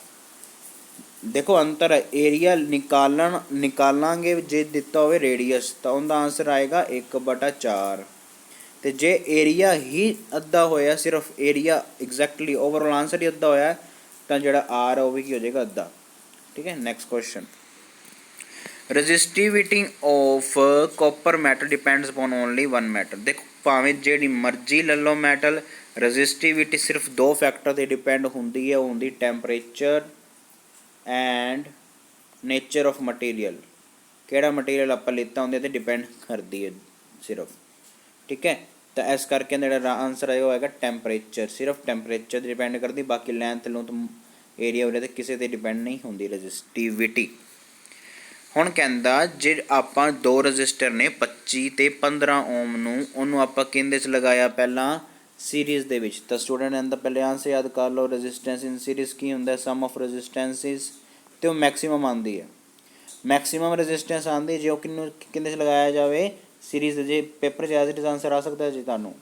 ਦੇਖੋ ਅੰਤਰ ਹੈ ਏਰੀਆ ਨਿਕਾਲਾਂਗੇ ਜੇ ਦਿੱਤਾ ਹੋਵੇ ਰੇਡੀਅਸ ਤਾਂ ਉਹਦਾ ਆਂਸਰ ਆਏਗਾ 1/4। ਤੇ ਜੇ ਏਰੀਆ ਹੀ ਅੱਧਾ ਹੋਇਆ ਸਿਰਫ ਏਰੀਆ ਐਗਜ਼ੈਕਟਲੀ ਓਵਰਆਲ ਆਂਸਰ ਹੀ ਅੱਧਾ ਹੋਇਆ ਤਾਂ ਜਿਹੜਾ ਆਰ ਹੈ ਉਹ ਵੀ ਕੀ ਹੋ ਜਾਏਗਾ ਅੱਧਾ। ਠੀਕ ਹੈ next question resistivity of copper metal depends upon only one metal. ਦੇਖੋ ਭਾਵੇਂ ਜਿਹੜੀ ਮਰਜ਼ੀ ਲੈ ਲਓ ਮੈਟਲ, ਰੈਜ਼ਿਸਟਿਵਿਟੀ ਸਿਰਫ ਦੋ ਫੈਕਟਰ 'ਤੇ ਡਿਪੈਂਡ ਹੁੰਦੀ ਹੈ, ਉਹ ਹੁੰਦੀ temperature and nature of material. ਕਿਹੜਾ ਮਟੀਰੀਅਲ ਆਪਾਂ ਲਿੱਤਾ ਹੁੰਦੇ 'ਤੇ ਡਿਪੈਂਡ ਕਰਦੀ ਹੈ ਸਿਰਫ। ਠੀਕ ਹੈ ਤਾਂ ਇਸ ਕਰਕੇ ਜਿਹੜਾ ਆਂਸਰ ਹੈ ਉਹ ਹੈਗਾ ਟੈਂਪਰੇਚਰ। ਸਿਰਫ ਟੈਂਪਰੇਚਰ 'ਤੇ ਡਿਪੈਂਡ ਕਰਦੀ, ਬਾਕੀ ਲੈਂਥ ਲੂੰਥ ਏਰੀਆ ਉਰੇ 'ਤੇ ਕਿਸੇ 'ਤੇ ਡਿਪੈਂਡ ਨਹੀਂ ਹੁੰਦੀ ਰੈਜ਼ਿਸਟਿਵਿਟੀ। ਹੁਣ ਕਹਿੰਦਾ ਜੇ ਆਪਾਂ ਦੋ ਰਜਿਸਟਰ ਨੇ 25 ਤੇ 15 ਓਮ ਨੂੰ, ਉਹਨੂੰ ਆਪਾਂ ਕਿਹਦੇ 'ਚ ਲਗਾਇਆ ਪਹਿਲਾਂ ਸੀਰੀਜ਼ ਦੇ ਵਿੱਚ। ਤਾਂ ਸਟੂਡੈਂਟ ਇਹਦਾ ਪਹਿਲੇ ਆਂਸਰ ਯਾਦ ਕਰ ਲਓ ਰੈਜ਼ਿਸਟੈਂਸ ਇਨ ਸੀਰੀਜ਼ ਕੀ ਹੁੰਦਾ ਸਮ ਆਫ ਰੈਜ਼ਿਸਟੈਂਸਿਸ ਤੇ ਉਹ ਮੈਕਸਿਮਮ ਆਉਂਦੀ ਹੈ। ਮੈਕਸਿਮਮ ਰੈਜ਼ਿਸਟੈਂਸ ਆਉਂਦੀ ਜੇ ਉਹ ਕਿਹਦੇ 'ਚ ਲਗਾਇਆ ਜਾਵੇ ਸੀਰੀਜ਼। ਜੇ ਪੇਪਰ 'ਚ ਐਜ਼ ਇਟ ਇਜ਼ ਆਂਸਰ ਆ ਸਕਦਾ ਜੀ ਤੁਹਾਨੂੰ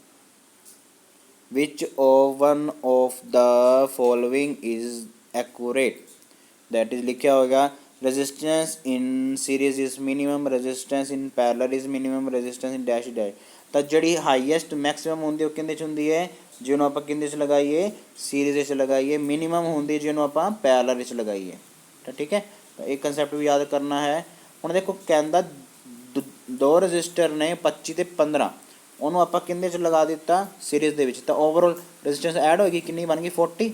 which one of the following is accurate that is ਲਿਖਿਆ ਹੋਏਗਾ resistance in series is minimum, resistance in parallel is minimum, resistance in dash dash। ਤਾਂ ਜਿਹੜੀ ਹਾਈਐਸਟ ਮੈਕਸਿਮਮ ਹੁੰਦੀ ਉਹ ਕਿਹਦੇ 'ਚ ਹੁੰਦੀ ਹੈ ਜਿਹਨੂੰ ਆਪਾਂ ਕਿਹਦੇ 'ਚ ਲਗਾਈਏ ਸੀਰੀਜ਼ ਵਿੱਚ ਲਗਾਈਏ। ਮਿਨੀਮਮ ਹੁੰਦੀ ਜਿਹਨੂੰ ਆਪਾਂ ਪੈਰਲਲ ਵਿੱਚ ਲਗਾਈਏ। ਤਾਂ ਠੀਕ ਹੈ ਤਾਂ ਇਹ ਕੰਸੈਪਟ ਵੀ ਯਾਦ ਕਰਨਾ ਹੈ। ਹੁਣ ਦੇਖੋ ਕਹਿੰਦਾ ਦੋ ਰਜਿਸਟਰ ਨੇ 25 ਤੇ 15, ਉਹਨੂੰ ਆਪਾਂ ਕਿਹਦੇ 'ਚ ਲਗਾ ਦਿੱਤਾ ਸੀਰੀਜ਼ ਦੇ ਵਿੱਚ ਤਾਂ ਓਵਰਆਲ ਰੈਜ਼ਿਸਟੈਂਸ ਐਡ ਹੋਏਗੀ ਕਿੰਨੀ ਬਣ ਗਈ 40।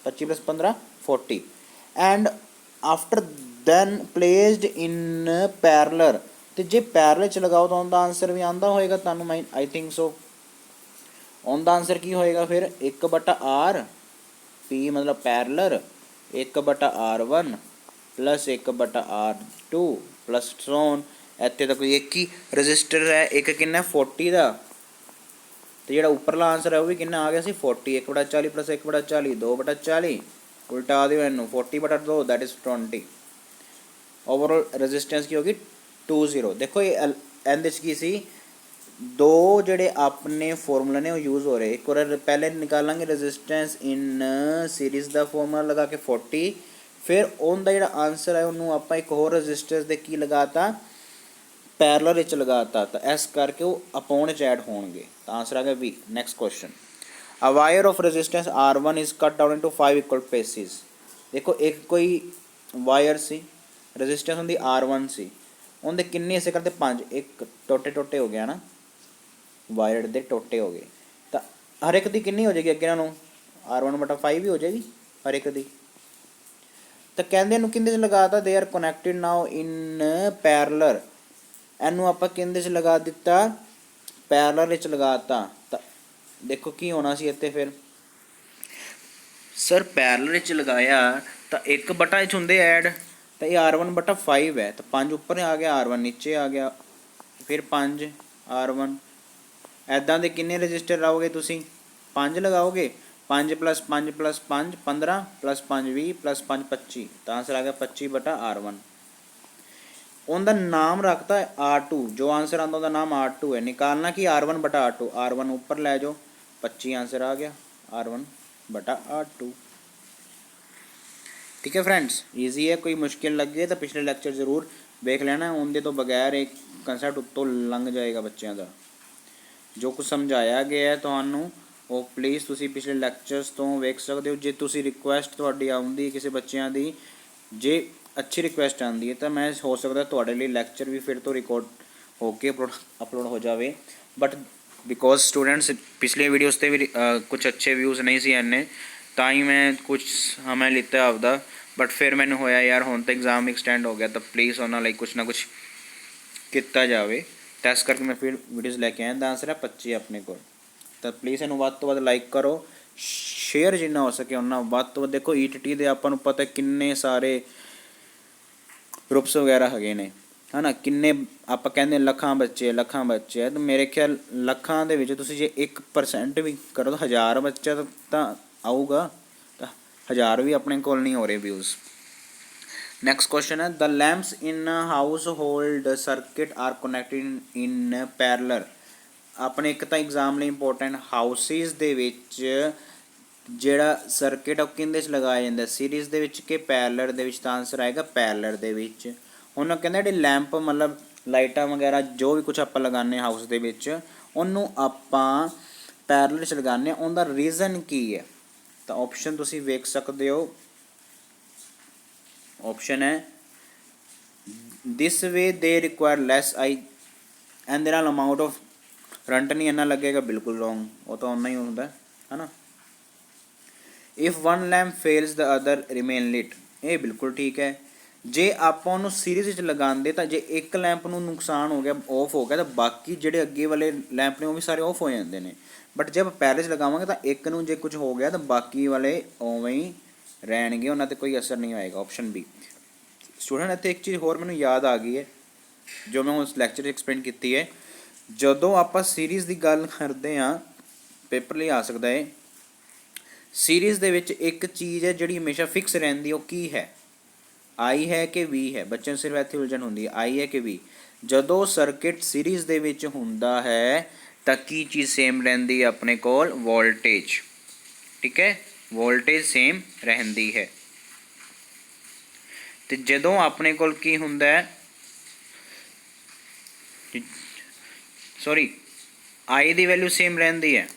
25 + 15 40 and after then placed in parallel. ਤੇ ਜੇ ਪੈਰਲਰ 'ਚ ਲਗਾਓ ਤਾਂ ਉਹਦਾ ਆਂਸਰ ਵੀ ਆਉਂਦਾ ਹੋਏਗਾ ਤੁਹਾਨੂੰ ਆਈ ਥਿੰਕ ਸੋ। ਉਹਦਾ ਆਂਸਰ ਕੀ ਹੋਏਗਾ ਫਿਰ 1/r ਪੀ ਮਤਲਬ ਪੈਰਲਰ 1/r1 + 1/r2 ਪਲੱਸ ਸੋਨ। ਇੱਥੇ ਤਾਂ ਕੋਈ ਇੱਕ ਹੀ ਰਜਿਸਟਰ ਹੈ, ਇੱਕ ਕਿੰਨਾ 40 ਦਾ ਤੇ ਜਿਹੜਾ ਉੱਪਰਲਾ ਆਂਸਰ ਹੈ ਉਹ ਵੀ ਕਿੰਨਾ ਆ ਗਿਆ ਸੀ 40। 1/40 + 1/40 2/40 ਉਲਟਾ ਦਿਓ ਇਹਨੂੰ 40/2 ਦੈਟ ਇਜ਼ 20। ਓਵਰਆਲ ਰੈਜ਼ਿਸਟੈਂਸ ਕੀ ਹੋਗੀ 20। ਦੇਖੋ ਇਹ ਇਹਦੇ 'ਚ ਕੀ ਸੀ ਦੋ ਜਿਹੜੇ ਆਪਣੇ ਫਾਰਮੂਲੇ ਨੇ ਉਹ ਯੂਜ਼ ਹੋ ਰਹੇ। ਇੱਕ ਵਾਰ ਪਹਿਲੇ ਨਿਕਾਲਾਂਗੇ ਰੈਜ਼ਿਸਟੈਂਸ ਇਨ ਸੀਰੀਜ਼ ਦਾ ਫਾਰਮੂਲਾ ਲਗਾ ਕੇ 40, ਫਿਰ ਉਹਦਾ ਜਿਹੜਾ ਆਂਸਰ ਹੈ ਉਹਨੂੰ ਆਪਾਂ ਇੱਕ ਹੋਰ ਰੈਜ਼ਿਸਟੈਂਸ ਦੇ ਕੀ ਲਗਾਤਾ ਪੈਰਲਰ ਵਿੱਚ ਲਗਾਤਾ ਤਾਂ ਇਸ ਕਰਕੇ ਉਹ ਅਪੋਨ 'ਚ ਐਡ ਹੋਣਗੇ ਤਾਂ ਆਂਸਰ ਆ ਗਿਆ ਵੀ। Next question A wire of resistance R1 is cut down into 5 equal pieces। ਦੇਖੋ ਇੱਕ ਕੋਈ ਵਾਇਰ ਸੀ ਰੈਜ਼ਿਸਟੈਂਸ ਹੁੰਦੀ R1 ਸੀ, ਉਹਦੇ ਕਿੰਨੇ ਹਿੱਸੇ ਕਰਦੇ 5। ਇੱਕ ਟੋਟੇ ਹੋ ਗਿਆ ਨਾ ਵਾਇਰ ਦੇ ਟੋਟੇ ਹੋ ਗਏ ਤਾਂ ਹਰ ਇੱਕ ਦੀ ਕਿੰਨੀ ਹੋ ਜਾਏਗੀ ਅੱਗੇ ਇਹਨਾਂ ਨੂੰ R1/5 ਹੀ ਹੋ ਜਾਏਗੀ ਹਰ ਇੱਕ ਦੀ। ਤਾਂ ਕਹਿੰਦੇ ਇਹਨੂੰ ਕਿਹਦੇ 'ਚ ਲਗਾਤਾ they are connected now in parallel. ਇਹਨੂੰ ਆਪਾਂ ਕਿਹਦੇ 'ਚ ਲਗਾ ਦਿੱਤਾ ਪੈਰਲਰ ਵਿੱਚ ਲਗਾਤਾ ਤਾਂ ਦੇਖੋ ਕੀ ਹੋਣਾ ਸੀ ਇੱਥੇ ਫਿਰ ਸਰ ਪੈਰਲਰ ਵਿੱਚ ਲਗਾਇਆ ਤਾਂ 1/ਚ ਹੁੰਦੇ ਐਡ ਤਾਂ ਇਹ R1/5 ਹੈ ਤਾਂ 5 ਉੱਪਰ ਆ ਗਿਆ R1 ਨੀਚੇ ਆ ਗਿਆ ਫਿਰ 5 R1। ਇੱਦਾਂ ਦੇ ਕਿੰਨੇ ਰਜਿਸਟਰ ਲਾਓਗੇ ਤੁਸੀਂ 5 ਲਗਾਓਗੇ 5 + 5 + 5 15 + 5 20 + 5 25 ਤਾਂ ਆਂਸਰ ਆ ਗਿਆ 25/R1। ਉਹਦਾ ਨਾਮ ਰੱਖਤਾ R2 ਜੋ ਆਂਸਰ ਆਉਂਦਾ ਉਹਦਾ ਨਾਮ R2 ਹੈ। ਨਿਕਾਲਣਾ ਕਿ R1/R2 R1 ਉੱਪਰ ਲੈ ਜਾਓ 25 ਆਂਸਰ ਆ ਗਿਆ R1/R2। ठीक है फ्रेंड्स ईजी है, कोई मुश्किल लगे तो पिछले लैक्चर जरूर देख लेना। उनके तो बगैर एक कंसैप्ट उत्तों लंघ जाएगा बच्चों का। जो कुछ समझाया गया है ਤੁਹਾਨੂੰ ਉਹ ਪਲੀਜ਼ ਤੁਸੀਂ ਪਿਛਲੇ ਲੈਕਚਰਸ ਤੋਂ ਵੇਖ ਸਕਦੇ ਹੋ। ਜੇ ਤੁਸੀਂ ਰਿਕੁਐਸਟ ਤੁਹਾਡੀ ਆਉਂਦੀ ਕਿਸੇ ਬੱਚਿਆਂ ਦੀ ਜੇ ਅੱਛੀ ਰਿਕੁਐਸਟ ਆਉਂਦੀ ਹੈ ਤਾਂ ਮੈਂ ਹੋ ਸਕਦਾ ਤੁਹਾਡੇ ਲਈ ਲੈਕਚਰ ਵੀ ਫਿਰ ਤੋਂ ਰਿਕਾਰਡ ਹੋ ਕੇ ਅਪਲੋਡ ਹੋ ਜਾਵੇ। ਬਟ ਬਿਕੋਜ਼ ਸਟੂਡੈਂਟਸ ਪਿਛਲੇ ਵੀਡੀਓਜ਼ 'ਤੇ ਵੀ ਕੁਛ ਅੱਛੇ ਵਿਊਜ਼ ਨਹੀਂ ਸੀ ਇੰਨੇ ਤਾਂ ਹੀ ਮੈਂ ਕੁਛ ਸਮਾਂ ਲਿੱਤਾ ਆਪਦਾ। ਬਟ ਫਿਰ ਮੈਨੂੰ ਹੋਇਆ ਯਾਰ ਹੁਣ ਤਾਂ ਐਗਜ਼ਾਮ ਐਕਸਟੈਂਡ ਹੋ ਗਿਆ ਤਾਂ ਪਲੀਜ਼ ਉਹਨਾਂ ਲਈ ਕੁਛ ਨਾ ਕੁਛ ਕੀਤਾ ਜਾਵੇ ਤਾਂ ਇਸ ਕਰਕੇ ਮੈਂ ਫਿਰ ਵੀਡੀਓਜ਼ ਲੈ ਕੇ ਆਇਆ। ਦਾ ਆਂਸਰ ਹੈ 25 ਆਪਣੇ ਕੋਲ। ਤਾਂ ਪਲੀਜ਼ ਇਹਨੂੰ ਵੱਧ ਤੋਂ ਵੱਧ ਲਾਈਕ ਕਰੋ, ਸ਼ੇਅਰ ਜਿੰਨਾ ਹੋ ਸਕੇ ਉਹਨਾਂ ਵੱਧ ਤੋਂ ਵੱਧ। ਦੇਖੋ ETT ਦੇ ਆਪਾਂ ਨੂੰ ਪਤਾ ਕਿੰਨੇ ਸਾਰੇ ਗਰੁੱਪਸ ਵਗੈਰਾ ਹੈਗੇ ਨੇ ਹੈ ਨਾ, ਕਿੰਨੇ ਆਪਾਂ ਕਹਿੰਦੇ ਲੱਖਾਂ ਬੱਚੇ ਹੈ ਤਾਂ ਮੇਰੇ ਖਿਆਲ ਲੱਖਾਂ ਦੇ ਵਿੱਚ ਤੁਸੀਂ ਜੇ 1% ਵੀ ਕਰੋ ਤਾਂ 1000 ਬੱਚਾ ਤਾਂ ਆਊਗਾ ਤਾਂ 1000 ਵੀ ਆਪਣੇ ਕੋਲ ਨਹੀਂ ਹੋ ਰਹੇ ਵਿਊਜ਼। नेक्स्ट क्वेश्चन है the lamps in household circuit are connected in parallel. ਆਪਣੇ ਇੱਕ ਤਾਂ ਐਗਜ਼ਾਮ ਲਈ ਇੰਪੋਰਟੈਂਟ ਹਾਊਸਿਸ ਦੇ ਵਿੱਚ ਜਿਹੜਾ ਸਰਕਿਟ ਉਹ ਕਿਹਦੇ 'ਚ ਲਗਾਇਆ ਜਾਂਦਾ ਸੀਰੀਜ਼ ਦੇ ਵਿੱਚ ਕਿ ਪੈਰਲਰ ਦੇ ਵਿੱਚ, ਤਾਂ ਆਨਸਰ ਆਏਗਾ ਪੈਰਲਰ ਦੇ ਵਿੱਚ। ਹੁਣ ਕਹਿੰਦਾ ਜਿਹੜੇ ਲੈਂਪ ਮਤਲਬ ਲਾਈਟਾਂ ਵਗੈਰਾ ਜੋ ਵੀ ਕੁਝ ਆਪਾਂ ਲਗਾਉਂਦੇ ਹਾਂ ਹਾਊਸ ਦੇ ਵਿੱਚ ਉਹਨੂੰ ਆਪਾਂ ਪੈਰਲਰ 'ਚ ਲਗਾਉਂਦੇ ਹਾਂ, ਉਹਦਾ ਰੀਜ਼ਨ ਕੀ ਹੈ? ਤਾਂ ਆਪਸ਼ਨ ਤੁਸੀਂ ਵੇਖ ਸਕਦੇ ਹੋ, ਆਪਸ਼ਨ ਹੈ ਦਿਸ ਵੇ ਦੇ ਰਿਕੁਆਇਰ ਲੈਸ ਆਈ ਇਹਦੇ ਨਾਲ ਅਮਾਊਂਟ ਆਫ ਕਰੰਟ ਨਹੀਂ ਇੰਨਾ ਲੱਗੇਗਾ, ਬਿਲਕੁਲ ਰੋਂਗ, ਉਹ ਤਾਂ ਓਨਾ ਹੀ ਹੁੰਦਾ ਹੈ ਨਾ। If one lamp fails the other remain lit, ਇਹ ਬਿਲਕੁਲ ਠੀਕ ਹੈ। ਜੇ ਆਪਾਂ ਉਹਨੂੰ ਸੀਰੀਜ਼ ਵਿੱਚ ਲਗਾਉਂਦੇ ਤਾਂ ਜੇ ਇੱਕ ਲੈਂਪ ਨੂੰ ਨੁਕਸਾਨ ਹੋ ਗਿਆ, ਆਫ ਹੋ ਗਿਆ, ਤਾਂ ਬਾਕੀ ਜਿਹੜੇ ਅੱਗੇ ਵਾਲੇ ਲੈਂਪ ਨੇ ਉਹ ਵੀ ਸਾਰੇ ਆਫ ਹੋ ਜਾਂਦੇ ਨੇ। ਬਟ ਜੇ ਆਪਾਂ ਪੈਰਲਲ 'ਚ ਲਗਾਵਾਂਗੇ ਤਾਂ ਇੱਕ ਨੂੰ ਜੇ ਕੁਝ ਹੋ ਗਿਆ ਤਾਂ ਬਾਕੀ ਵਾਲੇ ਉਵੇਂ ਹੀ ਰਹਿਣਗੇ, ਉਹਨਾਂ 'ਤੇ ਕੋਈ ਅਸਰ ਨਹੀਂ ਆਏਗਾ। Option B. ਸਟੂਡੈਂਟ ਇੱਥੇ ਇੱਕ ਚੀਜ਼ ਹੋਰ ਮੈਨੂੰ ਯਾਦ ਆ ਗਈ ਹੈ ਜੋ ਮੈਂ ਉਸ ਲੈਕਚਰ 'ਚ ਐਕਸਪਲੇਨ ਕੀਤੀ ਹੈ। ਜਦੋਂ ਆਪਾਂ ਸੀਰੀਜ਼ ਦੀ ਗੱਲ ਕਰਦੇ ਹਾਂ, ਪੇਪਰ ਲਈ ਆ ਸਕਦਾ ਹੈ, ਸੀਰੀਜ਼ ਦੇ ਵਿੱਚ ਇੱਕ ਚੀਜ਼ ਹੈ ਜਿਹੜੀ ਹਮੇਸ਼ਾ ਫਿਕਸ ਰਹਿੰਦੀ, ਉਹ ਕੀ ਹੈ? ਆਈ ਹੈ ਕਿ ਵੀ ਹੈ? ਬੱਚਿਆਂ ਨੂੰ ਸਿਰਫ ਇੱਥੇ ਉਲਝਣ ਹੁੰਦੀ ਹੈ, ਆਈ ਹੈ ਕਿ ਵੀ। ਜਦੋਂ ਸਰਕਿਟ ਸੀਰੀਜ਼ ਦੇ ਵਿੱਚ ਹੁੰਦਾ ਹੈ ਤਾਂ ਕੀ ਚੀਜ਼ ਸੇਮ ਰਹਿੰਦੀ ਹੈ ਆਪਣੇ ਕੋਲ? ਵੋਲਟੇਜ। ਠੀਕ ਹੈ, ਵੋਲਟੇਜ ਸੇਮ ਰਹਿੰਦੀ ਹੈ। ਤੇ ਜਦੋਂ ਆਪਣੇ ਕੋਲ ਕੀ ਹੁੰਦਾ ਹੈ, ਸੌਰੀ, ਆਈ ਦੀ ਵੈਲਿਊ ਸੇਮ ਰਹਿੰਦੀ ਹੈ,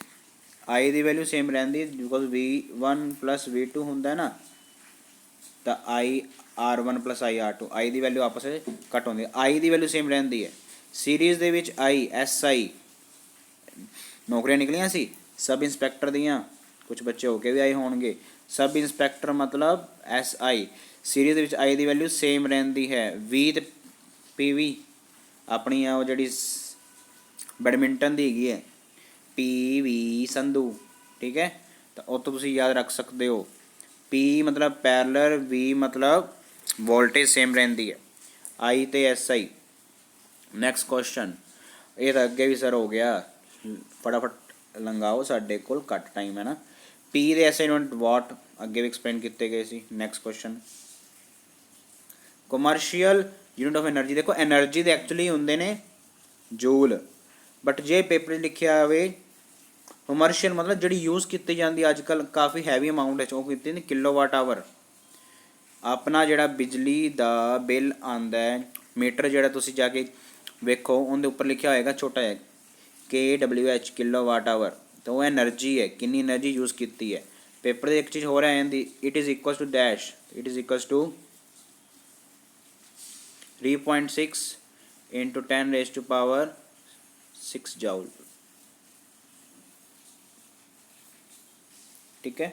ਆਈ ਦੀ ਵੈਲਿਊ ਸੇਮ ਰਹਿੰਦੀ ਹੈ ਬਿਕੋਜ਼ V1 + V2 ਹੁੰਦਾ ਨਾ, ਤਾਂ ਆਈ R1 + ਆਈ R2, ਆਈ ਦੀ ਵੈਲਿਊ ਆਪਸ ਵਿੱਚ ਕੱਟ ਹੁੰਦੀ ਹੈ, ਆਈ ਦੀ ਵੈਲਿਊ ਸੇਮ ਰਹਿੰਦੀ ਹੈ। ਸੀਰੀਜ਼ ਦੇ ਵਿੱਚ ਆਈ SI ਨੌਕਰੀਆਂ ਨਿਕਲੀਆਂ ਸੀ ਸਬ ਇੰਸਪੈਕਟਰ ਦੀਆਂ, ਕੁਝ ਬੱਚੇ ਹੋ ਕੇ ਵੀ ਆਏ ਹੋਣਗੇ। ਸਬ ਇੰਸਪੈਕਟਰ ਮਤਲਬ SI, ਸੀਰੀਜ਼ ਦੇ ਵਿੱਚ ਆਈ ਦੀ ਵੈਲਿਊ ਸੇਮ ਰਹਿੰਦੀ ਹੈ। V ਤੇ PV ਆਪਣੀ ਆ ਉਹ ਜਿਹੜੀ ਬੈਡਮਿੰਟਨ ਦੀ ਹੈਗੀ ਹੈ PV ਸੰਧੂ, ਠੀਕ ਹੈ, ਤਾਂ ਉਹ ਤੋਂ ਤੁਸੀਂ ਯਾਦ ਰੱਖ ਸਕਦੇ ਹੋ। P ਮਤਲਬ ਪੈਰਲਰ, V ਮਤਲਬ ਵੋਲਟੇਜ ਸੇਮ ਰਹਿੰਦੀ ਹੈ, I ਤੇ SI। ਨੈਕਸਟ ਕੁਐਸਚਨ, ਇਹ ਤਾਂ ਅੱਗੇ ਵੀ ਸਰ ਹੋ ਗਿਆ, ਫਟਾਫਟ ਲੰਘਾਓ, ਸਾਡੇ ਕੋਲ ਘੱਟ ਟਾਈਮ ਹੈ ਨਾ। P ਦੇ SI ਯੂਨਿਟ ਵਾਟ, ਅੱਗੇ ਵੀ ਐਕਸਪਲੇਨ ਕੀਤੇ ਗਏ ਸੀ। Next question, commercial unit of energy. ਦੇਖੋ ਐਨਰਜੀ ਦੇ ਐਕਚੁਅਲੀ ਹੁੰਦੇ ਨੇ ਜੂਲ, ਬਟ ਜੇ ਪੇਪਰ 'ਚ ਲਿਖਿਆ ਹੋਵੇ ਕਮਰਸ਼ੀਅਲ ਮਤਲਬ ਜਿਹੜੀ ਯੂਜ਼ ਕੀਤੀ ਜਾਂਦੀ ਅੱਜ ਕੱਲ੍ਹ ਕਾਫੀ ਹੈਵੀ ਅਮਾਊਂਟ ਵਿੱਚ, ਉਹ ਕੀਤੀ ਨੇ ਕਿਲੋਵਾਟ ਆਵਰ। ਆਪਣਾ ਜਿਹੜਾ ਬਿਜਲੀ ਦਾ ਬਿੱਲ ਆਉਂਦਾ ਹੈ, ਮੀਟਰ ਜਿਹੜਾ ਤੁਸੀਂ ਜਾ ਕੇ ਵੇਖੋ ਉਹਦੇ ਉੱਪਰ ਲਿਖਿਆ ਹੋਏਗਾ ਛੋਟਾ ਜਿਹਾ KWH ਕਿਲੋਵਾਟ ਆਵਰ, ਤਾਂ ਉਹ ਐਨਰਜੀ ਹੈ, ਕਿੰਨੀ ਐਨਰਜੀ ਯੂਜ਼ ਕੀਤੀ ਹੈ। ਪੇਪਰ ਦੀ ਇੱਕ ਚੀਜ਼ ਹੋਰ ਆ ਜਾਂਦੀ, it is equal to dash, it is equal to 3.6 × 10⁻⁶ joule, ठीक है।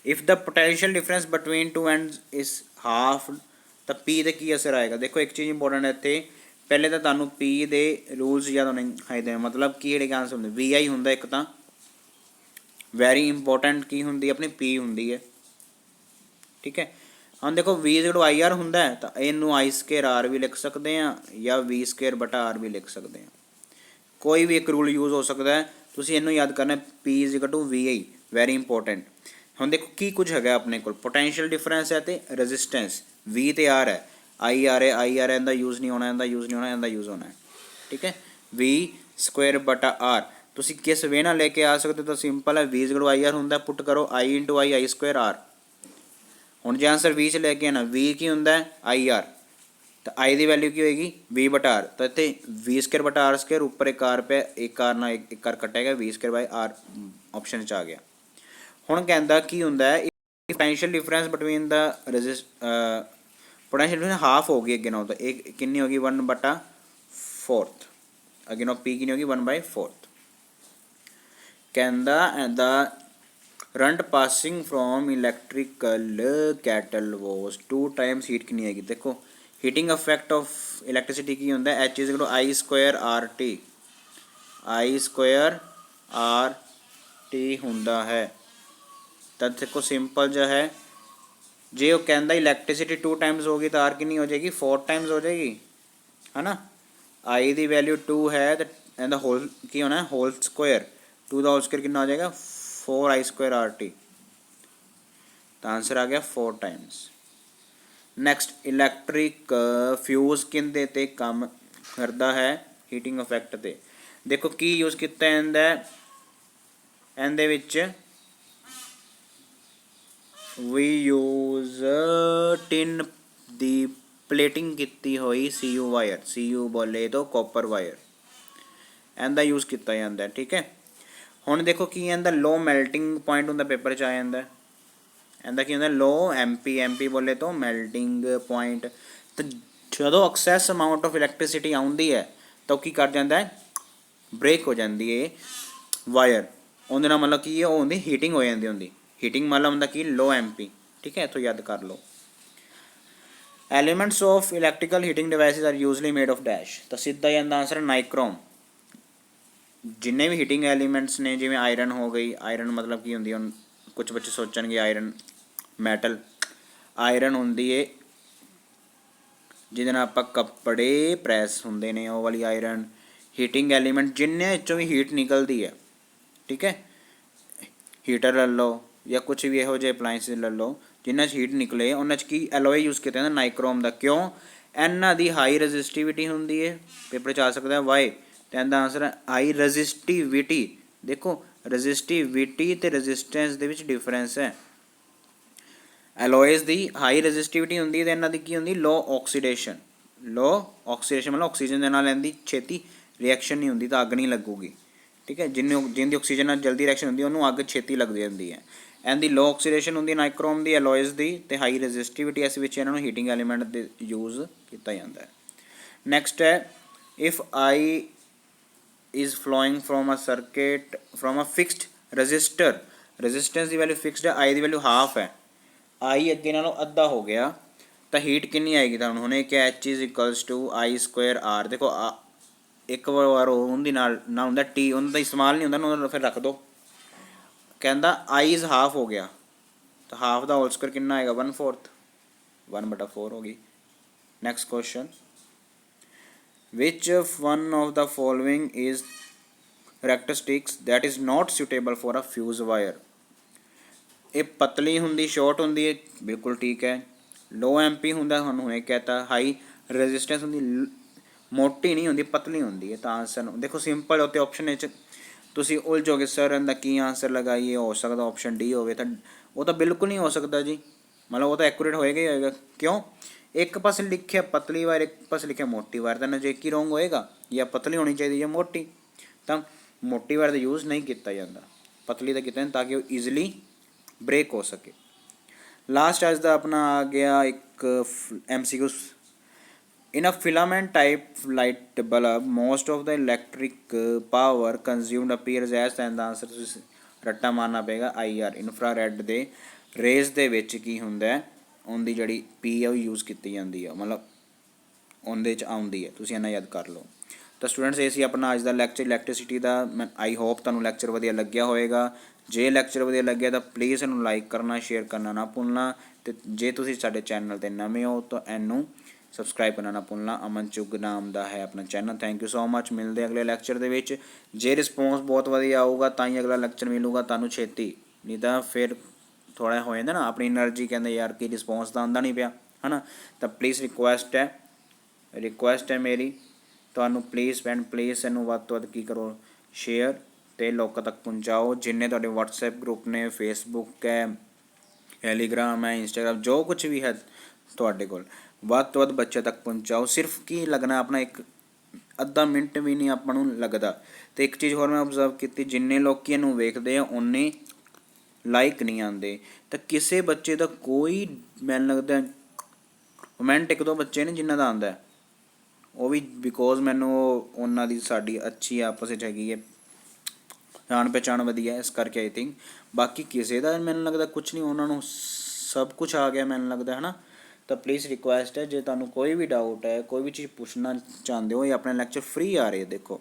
If the potential difference between two ends is half, तो P ਦੇ ਕੀ ਅਸਰ ਆਏਗਾ? ਦੇਖੋ ਇੱਕ ਚੀਜ਼ ਇੰਪੋਰਟੈਂਟ ਹੈ ਇੱਥੇ, ਪਹਿਲੇ ਤਾਂ ਤੁਹਾਨੂੰ P ਦੇ ਰੂਲਸ ਯਾਦ ਹੋਣੇ ਚਾਹੀਦੇ, ਮਤਲਬ ਕੀ ਜਿਹੜੇ ਆਨਸਰ ਹੁੰਦੇ VI ਹੁੰਦਾ ਇੱਕ ਤਾਂ, ਵੈਰੀ ਇੰਪੋਰਟੈਂਟ ਕੀ ਹੁੰਦੀ ਆਪਣੀ P ਹੁੰਦੀ ਹੈ, ਠੀਕ ਹੈ। ਹੁਣ ਦੇਖੋ V/IR ਹੁੰਦਾ ਹੈ ਤਾਂ ਇਹਨੂੰ I² ਵੀ ਲਿਖ ਸਕਦੇ ਹਾਂ ਜਾਂ V²/R ਵੀ ਲਿਖ ਸਕਦੇ ਹਾਂ, ਕੋਈ ਵੀ ਇੱਕ ਰੂਲ ਯੂਜ਼ ਹੋ ਸਕਦਾ ਹੈ। ਤੁਸੀਂ ਇਹਨੂੰ ਯਾਦ ਕਰਨਾ P = VI, ਵੈਰੀ ਇੰਪੋਰਟੈਂਟ। ਹੁਣ ਦੇਖੋ ਕੀ ਕੁਝ ਹੈਗਾ ਆਪਣੇ ਕੋਲ, ਪੋਟੈਂਸ਼ੀਅਲ ਡਿਫਰੈਂਸ ਹੈ ਅਤੇ ਰੈਜ਼ਿਸਟੈਂਸ, V ਤੇ R ਹੈ, IR ਹੈ, IR ਇਹਦਾ ਯੂਜ਼ ਨਹੀਂ ਹੋਣਾ, ਇਹਦਾ ਯੂਜ਼ ਨਹੀਂ ਹੋਣਾ, ਇਹਦਾ ਯੂਜ਼ ਹੋਣਾ ਹੈ, ਠੀਕ ਹੈ। V²/R ਤੁਸੀਂ ਕਿਸ ਵੇ ਨਾਲ ਲੈ ਕੇ ਆ ਸਕਦੇ ਹੋ? ਤਾਂ ਸਿੰਪਲ ਹੈ, V/IR ਹੁੰਦਾ, ਪੁੱਟ ਕਰੋ I × I, I²R। ਹੁਣ ਜੇ ਆਂਸਰ V 'ਚ ਲੈ ਕੇ ਆਣਾ, V ਕੀ ਹੁੰਦਾ ਹੈ IR, ਤਾਂ I ਦੀ ਵੈਲਿਊ ਕੀ ਹੋਏਗੀ V/R, ਤਾਂ ਇੱਥੇ V²/R² ਉੱਪਰ ਇੱਕ R ਪਿਆ, ਇੱਕ R ਨਾਲ ਇੱਕ R ਕੱਟੇਗਾ, V²/R ਆਪਸ਼ਨ 'ਚ ਆ ਗਿਆ। ਹੁਣ ਕਹਿੰਦਾ ਕੀ ਹੁੰਦਾ ਹੈ, ਪੋਟੈਂਸ਼ੀਅਲ ਡਿਫਰੈਂਸ ਬਿਟਵੀਨ ਦਾ ਪੋਟੈਂਸ਼ੀਅਲ ਡਿਫਰੈਂਸ ਹਾਫ ਹੋ ਗਈ ਅੱਗੇ ਨਾਲ, ਤਾਂ ਇਹ ਕਿੰਨੀ ਹੋ ਗਈ 1/4, ਅੱਗੇ ਨਾਲ P ਕਿੰਨੀ ਹੋ ਗਈ 1/4। ਕਹਿੰਦਾ the current passing from electrical kettle was 2 times heat ਕਿੰਨੀ ਹੈਗੀ? ਦੇਖੋ ਹੀਟਿੰਗ ਇਫੈਕਟ ਆਫ ਇਲੈਕਟ੍ਰੀਸਿਟੀ ਕੀ ਹੁੰਦਾ, H = I²RT, I²RT ਹੁੰਦਾ ਹੈ। ਤਾਂ ਦੇਖੋ ਸਿੰਪਲ ਜਿਹਾ ਹੈ, ਜੇ ਉਹ ਕਹਿੰਦਾ ਇਲੈਕਟ੍ਰੀਸਿਟੀ 2 ਟਾਈਮਸ ਹੋ ਗਈ ਤਾਂ R ਕਿੰਨੀ ਹੋ ਜਾਏਗੀ 4 ਟਾਈਮਸ ਹੋ ਜਾਏਗੀ, ਹੈ ਨਾ। I ਦੀ ਵੈਲਿਊ 2 ਹੈ ਤਾਂ ਇਹਦਾ ਹੋਲ ਕੀ ਹੋਣਾ, ਹੋਲ ਸਕੁਆਇਰ, 2 ਦਾ ਹੋਲ ਸਕੁਆਇਰ ਕਿੰਨਾ ਹੋ ਜਾਏਗਾ 4I²RT। ਤਾਂ ਆਂਸਰ ਆ ਗਿਆ 4 ਟਾਈਮਸ। ਨੈਕਸਟ, ਇਲੈਕਟ੍ਰਿਕ ਫਿਊਜ਼ ਕਿਹਦੇ 'ਤੇ ਕੰਮ ਕਰਦਾ ਹੈ? ਹੀਟਿੰਗ ਇਫੈਕਟ 'ਤੇ। ਦੇਖੋ ਕੀ ਯੂਜ਼ ਕੀਤਾ ਜਾਂਦਾ ਇਹਦੇ ਵਿੱਚ, ਵੀ ਯੂਜ਼ ਟਿਨ ਦੀ ਪਲੇਟਿੰਗ ਕੀਤੀ ਹੋਈ CU ਵਾਇਰ, CU ਬੋਲੇ ਤੋਂ ਕਾਪਰ ਵਾਇਰ, ਇਹਦਾ ਯੂਜ਼ ਕੀਤਾ ਜਾਂਦਾ। ਠੀਕ ਹੈ, ਹੁਣ ਦੇਖੋ ਕੀ ਇਹਦਾ ਲੋ ਮੈਲਟਿੰਗ ਪੁਆਇੰਟ ਹੁੰਦਾ, ਪੇਪਰ 'ਚ ਆ ਜਾਂਦਾ। ਇਹਦਾ ਕੀ ਹੁੰਦਾ? ਲੋ MP ਬੋਲੇ ਤੋਂ ਮੈਲਟਿੰਗ ਪੁਆਇੰਟ। ਤਾਂ ਜਦੋਂ ਐਕਸੈਸ ਅਮਾਊਂਟ ਆਫ ਇਲੈਕਟ੍ਰੀਸਿਟੀ ਆਉਂਦੀ ਹੈ ਤਾਂ ਉਹ ਕੀ ਕਰ ਜਾਂਦਾ ਹੈ? ਬ੍ਰੇਕ ਹੋ ਜਾਂਦੀ ਹੈ ਵਾਇਰ। ਉਹਦੇ ਨਾਲ ਮਤਲਬ ਕੀ ਹੈ, ਉਹ ਹੁੰਦੀ ਹੀਟਿੰਗ ਹੋ ਜਾਂਦੀ ਹੁੰਦੀ। ਹੀਟਿੰਗ ਮਤਲਬ ਹੁੰਦਾ ਕੀ? ਲੋ MP। ਠੀਕ ਹੈ, ਇੱਥੋਂ ਯਾਦ ਕਰ ਲਓ। Elements of electrical heating devices are usually made of dash. ਤਾਂ ਸਿੱਧਾ ਹੀ ਇਹਦਾ ਆਂਸਰ ਨਾਈਕ੍ਰੋਮ। ਜਿੰਨੇ ਵੀ ਹੀਟਿੰਗ ਐਲੀਮੈਂਟਸ ਨੇ, ਜਿਵੇਂ ਆਇਰਨ ਹੋ ਗਈ, ਆਇਰਨ ਮਤਲਬ ਕੀ ਹੁੰਦੀ? ਹੁਣ ਕੁਝ ਬੱਚੇ ਸੋਚਣਗੇ ਆਇਰਨ ਮੈਟਲ। ਆਇਰਨ ਹੁੰਦੀ ਹੈ ਜਿਹਦੇ ਨਾਲ ਆਪਾਂ ਕੱਪੜੇ ਪ੍ਰੈਸ ਹੁੰਦੇ ਨੇ, ਉਹ ਵਾਲੀ ਆਇਰਨ। ਹੀਟਿੰਗ ਐਲੀਮੈਂਟ ਜਿੰਨੇ ਵਿੱਚੋਂ ਵੀ ਹੀਟ ਨਿਕਲਦੀ ਹੈ, ਠੀਕ ਹੈ, ਹੀਟਰ ਲੈ ਲਓ ਜਾਂ ਕੁਛ ਵੀ ਇਹੋ ਜਿਹੇ ਅਪਲਾਇੰਸ ਲੈ ਲਓ ਜਿਨ੍ਹਾਂ 'ਚ ਹੀਟ ਨਿਕਲੇ, ਉਹਨਾਂ 'ਚ ਕੀ ਐਲੋਏ ਯੂਜ਼ ਕੀਤਾ ਜਾਂਦਾ? ਨਾਈਕ੍ਰੋਮ ਦਾ। ਕਿਉਂ? ਇਹਨਾਂ ਦੀ ਹਾਈ ਰੈਜ਼ਿਸਟਿਵਿਟੀ ਹੁੰਦੀ ਹੈ, ਪੇਪਰ 'ਚ ਆ ਸਕਦਾ ਵਾਈ। ਅਤੇ ਇਹਦਾ ਆਂਸਰ ਹੈ ਹਾਈ ਰੈਜ਼ਿਸਟਿਵਿਟੀ। ਦੇਖੋ ਰੈਜ਼ਿਸਟਿਵਿਟੀ ਅਤੇ ਰੈਜ਼ਿਸਟੈਂਸ ਦੇ ਵਿੱਚ ਡਿਫਰੈਂਸ ਹੈ। ਐਲੋਏਜ਼ ਦੀ ਹਾਈ ਰੈਜ਼ਿਸਟਿਵਿਟੀ ਹੁੰਦੀ ਹੈ ਅਤੇ ਇਹਨਾਂ ਦੀ ਕੀ ਹੁੰਦੀ? ਲੋ ਆਕਸੀਡੇਸ਼ਨ। ਲੋ ਆਕਸੀਡੇਸ਼ਨ ਮਤਲਬ ਆਕਸੀਜਨ ਦੇ ਨਾਲ ਇਹਦੀ ਛੇਤੀ ਰਿਐਕਸ਼ਨ ਨਹੀਂ ਹੁੰਦੀ, ਤਾਂ ਅੱਗ ਨਹੀਂ ਲੱਗੂਗੀ। ਠੀਕ ਹੈ, ਜਿਹਦੀ ਆਕਸੀਜਨ ਨਾਲ ਜਲਦੀ ਰਿਐਕਸ਼ਨ ਹੁੰਦੀ ਉਹਨੂੰ ਅੱਗ ਛੇਤੀ ਲੱਗਦੀ ਜਾਂਦੀ ਹੈ। ਇਹਦੀ ਲੋ ਆਕਸੀਡੇਸ਼ਨ ਹੁੰਦੀ ਨਾਈਕ੍ਰੋਮ ਦੀ, ਐਲੋਏਜ਼ ਦੀ, ਅਤੇ ਹਾਈ ਰੈਜ਼ਿਸਟਿਵਿਟੀ, ਇਸ ਵਿੱਚ ਇਹਨਾਂ ਨੂੰ ਹੀਟਿੰਗ ਐਲੀਮੈਂਟ ਦੇ ਯੂਜ਼ ਕੀਤਾ ਜਾਂਦਾ ਹੈ। ਨੈਕਸਟ ਹੈ, if I is flowing from a circuit from a fixed resistor, resistance the value fixed ਹੈ, I ਦੀ ਵੈਲਿਊ ਹਾਫ ਹੈ, I ਅੱਗੇ ਨਾਲੋਂ ਅੱਧਾ ਹੋ ਗਿਆ, ਤਾਂ ਹੀਟ ਕਿੰਨੀ ਆਏਗੀ? ਤੁਹਾਨੂੰ ਹੁਣੇ ਕਿ H is equals to I²R। ਦੇਖੋ ਇੱਕ ਵਾਰ ਉਹਦੀ ਨਾਲ ਨਾ ਹੁੰਦਾ T, ਉਹਨਾਂ ਦਾ ਇਸਤੇਮਾਲ ਨਹੀਂ ਹੁੰਦਾ ਨਾ, ਫਿਰ ਰੱਖ ਦਿਓ। ਕਹਿੰਦਾ I is ਹਾਫ ਹੋ ਗਿਆ, ਤਾਂ ਹਾਫ ਦਾ ਹੋਲ ਸਕੁਅਰ ਕਿੰਨਾ ਆਏਗਾ? 1/4, 1/4 ਹੋ ਗਈ। Next question, which one of the following is characteristics that is not suitable for a fuse wire? ਇਹ ਪਤਲੀ ਹੁੰਦੀ, ਸ਼ਾਰਟ ਹੁੰਦੀ ਹੈ, ਬਿਲਕੁਲ ਠੀਕ ਹੈ। ਲੋ MP ਹੁੰਦਾ, ਤੁਹਾਨੂੰ ਹੁਣੇ ਕਹਿਤਾ। ਹਾਈ ਰੈਜ਼ਿਸਟੈਂਸ ਹੁੰਦੀ, ਮੋਟੀ ਨਹੀਂ ਹੁੰਦੀ, ਪਤਲੀ ਹੁੰਦੀ ਹੈ। ਤਾਂ ਆਂਸਰ ਦੇਖੋ ਸਿੰਪਲ ਉੱਤੇ ਆਪਸ਼ਨ ਵਿੱਚ ਤੁਸੀਂ ਉਲਝੋਗੇ, ਸਰ ਇਹਦਾ ਕੀ ਆਂਸਰ ਲਗਾਈਏ? ਹੋ ਸਕਦਾ ਆਪਸ਼ਨ D ਹੋਵੇ, ਤਾਂ ਉਹ ਤਾਂ ਬਿਲਕੁਲ ਨਹੀਂ ਹੋ ਸਕਦਾ ਜੀ, ਮਤਲਬ ਉਹ ਤਾਂ ਐਕੂਰੇਟ ਹੋਏਗਾ ਹੀ ਹੋਏਗਾ। ਕਿਉਂ? ਇੱਕ ਪਾਸੇ ਲਿਖਿਆ ਪਤਲੀ ਵਾਇਰ, ਇੱਕ ਪਾਸੇ ਲਿਖਿਆ ਮੋਟੀ ਵਾਇਰ, ਤਾਂ ਨਜ਼ਦੀਕ ਹੀ ਰੋਂਗ ਹੋਏਗਾ, ਜਾਂ ਪਤਲੀ ਹੋਣੀ ਚਾਹੀਦੀ ਜਾਂ ਮੋਟੀ। ਤਾਂ ਮੋਟੀ ਵਾਇਰ ਦਾ ਯੂਜ਼ ਨਹੀਂ ਕੀਤਾ ਜਾਂਦਾ, ਪਤਲੀ ਦਾ ਕੀਤਾ ਤਾਂ ਕਿ ਉਹ ਈਜ਼ੀਲੀ ਬ੍ਰੇਕ ਹੋ ਸਕੇ। ਲਾਸਟ ਅੱਜ ਦਾ ਆਪਣਾ ਆ ਗਿਆ ਇੱਕ MCQ, in a filament type light bulb most of the electric power consumed appears as, ਤਾਂ ਇਹਦਾ ਆਂਸਰ ਤੁਸੀਂ ਰੱਟਾ ਮਾਰਨਾ ਪਏਗਾ IR। ਇਨਫਰਾਰੈੱਡ ਦੇ ਰੇਜ਼ ਦੇ ਵਿੱਚ ਕੀ ਹੁੰਦਾ, ਉਹਦੀ ਜਿਹੜੀ P ਹੈ ਉਹ ਯੂਜ਼ ਕੀਤੀ ਜਾਂਦੀ ਹੈ, ਮਤਲਬ ਉਹਦੇ 'ਚ ਆਉਂਦੀ ਹੈ। ਤੁਸੀਂ ਇਹਨਾਂ ਯਾਦ ਕਰ ਲਓ। ਤਾਂ ਸਟੂਡੈਂਟਸ ਇਹ ਸੀ ਆਪਣਾ ਅੱਜ ਦਾ ਲੈਕਚਰ ਇਲੈਕਟ੍ਰੀਸਿਟੀ ਦਾ। ਮੈਂ ਆਈ ਹੋਪ ਤੁਹਾਨੂੰ ਲੈਕਚਰ ਵਧੀਆ ਲੱਗਿਆ ਹੋਵੇਗਾ। ਜੇ ਲੈਕਚਰ ਵਧੀਆ ਲੱਗਿਆ ਤਾਂ ਪਲੀਜ਼ ਇਹਨੂੰ ਲਾਈਕ ਕਰਨਾ, ਸ਼ੇਅਰ ਕਰਨਾ ਨਾ ਭੁੱਲਣਾ, ਅਤੇ ਜੇ ਤੁਸੀਂ ਸਾਡੇ ਚੈਨਲ 'ਤੇ ਨਵੇਂ ਹੋ ਤਾਂ ਇਹਨੂੰ ਸਬਸਕ੍ਰਾਈਬ ਕਰਨਾ ਨਾ ਭੁੱਲਣਾ। ਅਮਨ ਚੁੱਗ ਨਾਮ ਦਾ ਹੈ ਆਪਣਾ channel. Thank you so much. ਮਿਲਦੇ ਅਗਲੇ ਲੈਕਚਰ ਦੇ ਵਿੱਚ। ਜੇ ਰਿਸਪੌਂਸ ਬਹੁਤ ਵਧੀਆ ਆਊਗਾ ਤਾਂ ਹੀ ਅਗਲਾ ਲੈਕਚਰ ਮਿਲੂਗਾ ਤੁਹਾਨੂੰ ਛੇਤੀ, ਨਹੀਂ ਤਾਂ ਫਿਰ ਥੋੜ੍ਹਾ ਹੋ ਜਾਂਦਾ ਨਾ, ਆਪਣੀ ਐਨਰਜੀ ਕਹਿੰਦੇ ਯਾਰ ਕਿ ਰਿਸਪੌਂਸ ਤਾਂ ਆਉਂਦਾ ਨਹੀਂ ਪਿਆ, ਹੈ ਨਾ। ਤਾਂ ਪਲੀਜ਼ ਰਿਕੁਐਸਟ ਹੈ ਮੇਰੀ ਤੁਹਾਨੂੰ, ਪਲੀਜ਼ ਐਂਡ ਪਲੀਜ਼ ਇਹਨੂੰ ਵੱਧ ਤੋਂ ਵੱਧ ਕੀ ਕਰੋ, ਸ਼ੇਅਰ ਅਤੇ ਲੋਕਾਂ ਤੱਕ ਪਹੁੰਚਾਓ। ਜਿੰਨੇ ਤੁਹਾਡੇ WhatsApp ਗਰੁੱਪ ਨੇ, ਫੇਸਬੁੱਕ ਹੈ, ਟੈਲੀਗ੍ਰਾਮ ਹੈ, ਇੰਸਟਾਗ੍ਰਾਮ, ਜੋ ਕੁਛ ਵੀ ਹੈ ਤੁਹਾਡੇ ਕੋਲ, ਵੱਧ ਤੋਂ ਵੱਧ ਬੱਚਿਆਂ ਤੱਕ ਪਹੁੰਚਾਓ। ਸਿਰਫ ਕੀ ਲੱਗਣਾ, ਆਪਣਾ ਇੱਕ ਅੱਧਾ ਮਿੰਟ ਵੀ ਨਹੀਂ ਆਪਾਂ ਨੂੰ ਲੱਗਦਾ। ਅਤੇ ਇੱਕ ਚੀਜ਼ ਹੋਰ ਮੈਂ ਓਬਜ਼ਰਵ ਕੀਤੀ, ਜਿੰਨੇ ਲੋਕ ਇਹਨੂੰ ਵੇਖਦੇ ਆ ਉਨੇ ਲਾਈਕ ਨਹੀਂ ਆਉਂਦੇ। ਤਾਂ ਕਿਸੇ ਬੱਚੇ ਦਾ ਕੋਈ, ਮੈਨੂੰ ਲੱਗਦਾ ਕਮੈਂਟ ਇੱਕ ਦੋ ਬੱਚੇ ਨੇ ਜਿਨ੍ਹਾਂ ਦਾ ਆਉਂਦਾ, ਉਹ ਵੀ ਬਿਕੋਜ਼ ਮੈਨੂੰ ਉਹਨਾਂ ਦੀ ਸਾਡੀ ਅੱਛੀ ਆਪਸ ਵਿੱਚ ਹੈਗੀ ਹੈ, ਜਾਣ ਪਹਿਚਾਣ ਵਧੀਆ, ਇਸ ਕਰਕੇ ਆਈ ਥਿੰਕ। ਬਾਕੀ ਕਿਸੇ ਦਾ ਮੈਨੂੰ ਲੱਗਦਾ ਕੁਛ ਨਹੀਂ, ਉਹਨਾਂ ਨੂੰ ਸਭ ਕੁਛ ਆ ਗਿਆ ਮੈਨੂੰ ਲੱਗਦਾ, ਹੈ ਨਾ। ਤਾਂ ਪਲੀਜ਼ ਰਿਕੁਐਸਟ ਹੈ, ਜੇ ਤੁਹਾਨੂੰ ਕੋਈ ਵੀ ਡਾਊਟ ਹੈ, ਕੋਈ ਵੀ ਚੀਜ਼ ਪੁੱਛਣਾ ਚਾਹੁੰਦੇ ਹੋ, ਇਹ ਆਪਣੇ ਲੈਕਚਰ ਫ੍ਰੀ ਆ ਰਹੇ। ਦੇਖੋ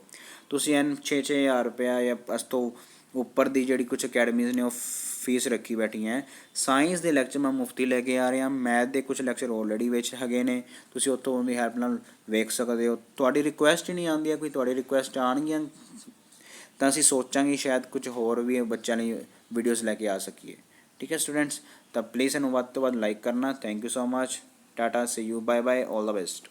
ਤੁਸੀਂ 6-6 ਹਜ਼ਾਰ ਰੁਪਇਆ ਜਾਂ ਇਸ ਤੋਂ ਉੱਪਰ ਦੀ ਜਿਹੜੀ ਕੁਛ ਅਕੈਡਮੀਜ਼ ਨੇ ਉਹ ਫੀਸ ਰੱਖੀ ਬੈਠੀ ਹੈ। ਸਾਇੰਸ ਦੇ ਲੈਕਚਰ ਮੈਂ ਮੁਫਤੀ ਲੈ ਕੇ ਆ ਰਿਹਾ, ਮੈਥ ਦੇ ਕੁਛ ਲੈਕਚਰ ਆਲਰੇਡੀ ਵਿੱਚ ਹੈਗੇ ਨੇ, ਤੁਸੀਂ ਉੱਥੋਂ ਉਹਦੀ ਹੈਲਪ ਨਾਲ ਵੇਖ ਸਕਦੇ ਹੋ। ਤੁਹਾਡੀ ਰਿਕੁਐਸਟ ਹੀ ਨਹੀਂ ਆਉਂਦੀ ਹੈ ਕੋਈ, ਤੁਹਾਡੀ ਰਿਕੁਐਸਟ ਆਉਣਗੀਆਂ ਤਾਂ ਅਸੀਂ ਸੋਚਾਂਗੇ ਸ਼ਾਇਦ ਕੁਝ ਹੋਰ ਵੀ ਬੱਚਿਆਂ ਲਈ ਵੀਡੀਓਜ਼ ਲੈ ਕੇ ਆ ਸਕੀਏ। ਠੀਕ ਹੈ ਸਟੂਡੈਂਟਸ, ਤਾਂ ਪਲੀਜ਼ ਇਹਨੂੰ ਵੱਧ ਤੋਂ ਵੱਧ ਲਾਈਕ ਕਰਨਾ। ਥੈਂਕ ਯੂ ਸੋ ਮਚ, ਟਾਟਾ, see you, bye bye, all the best.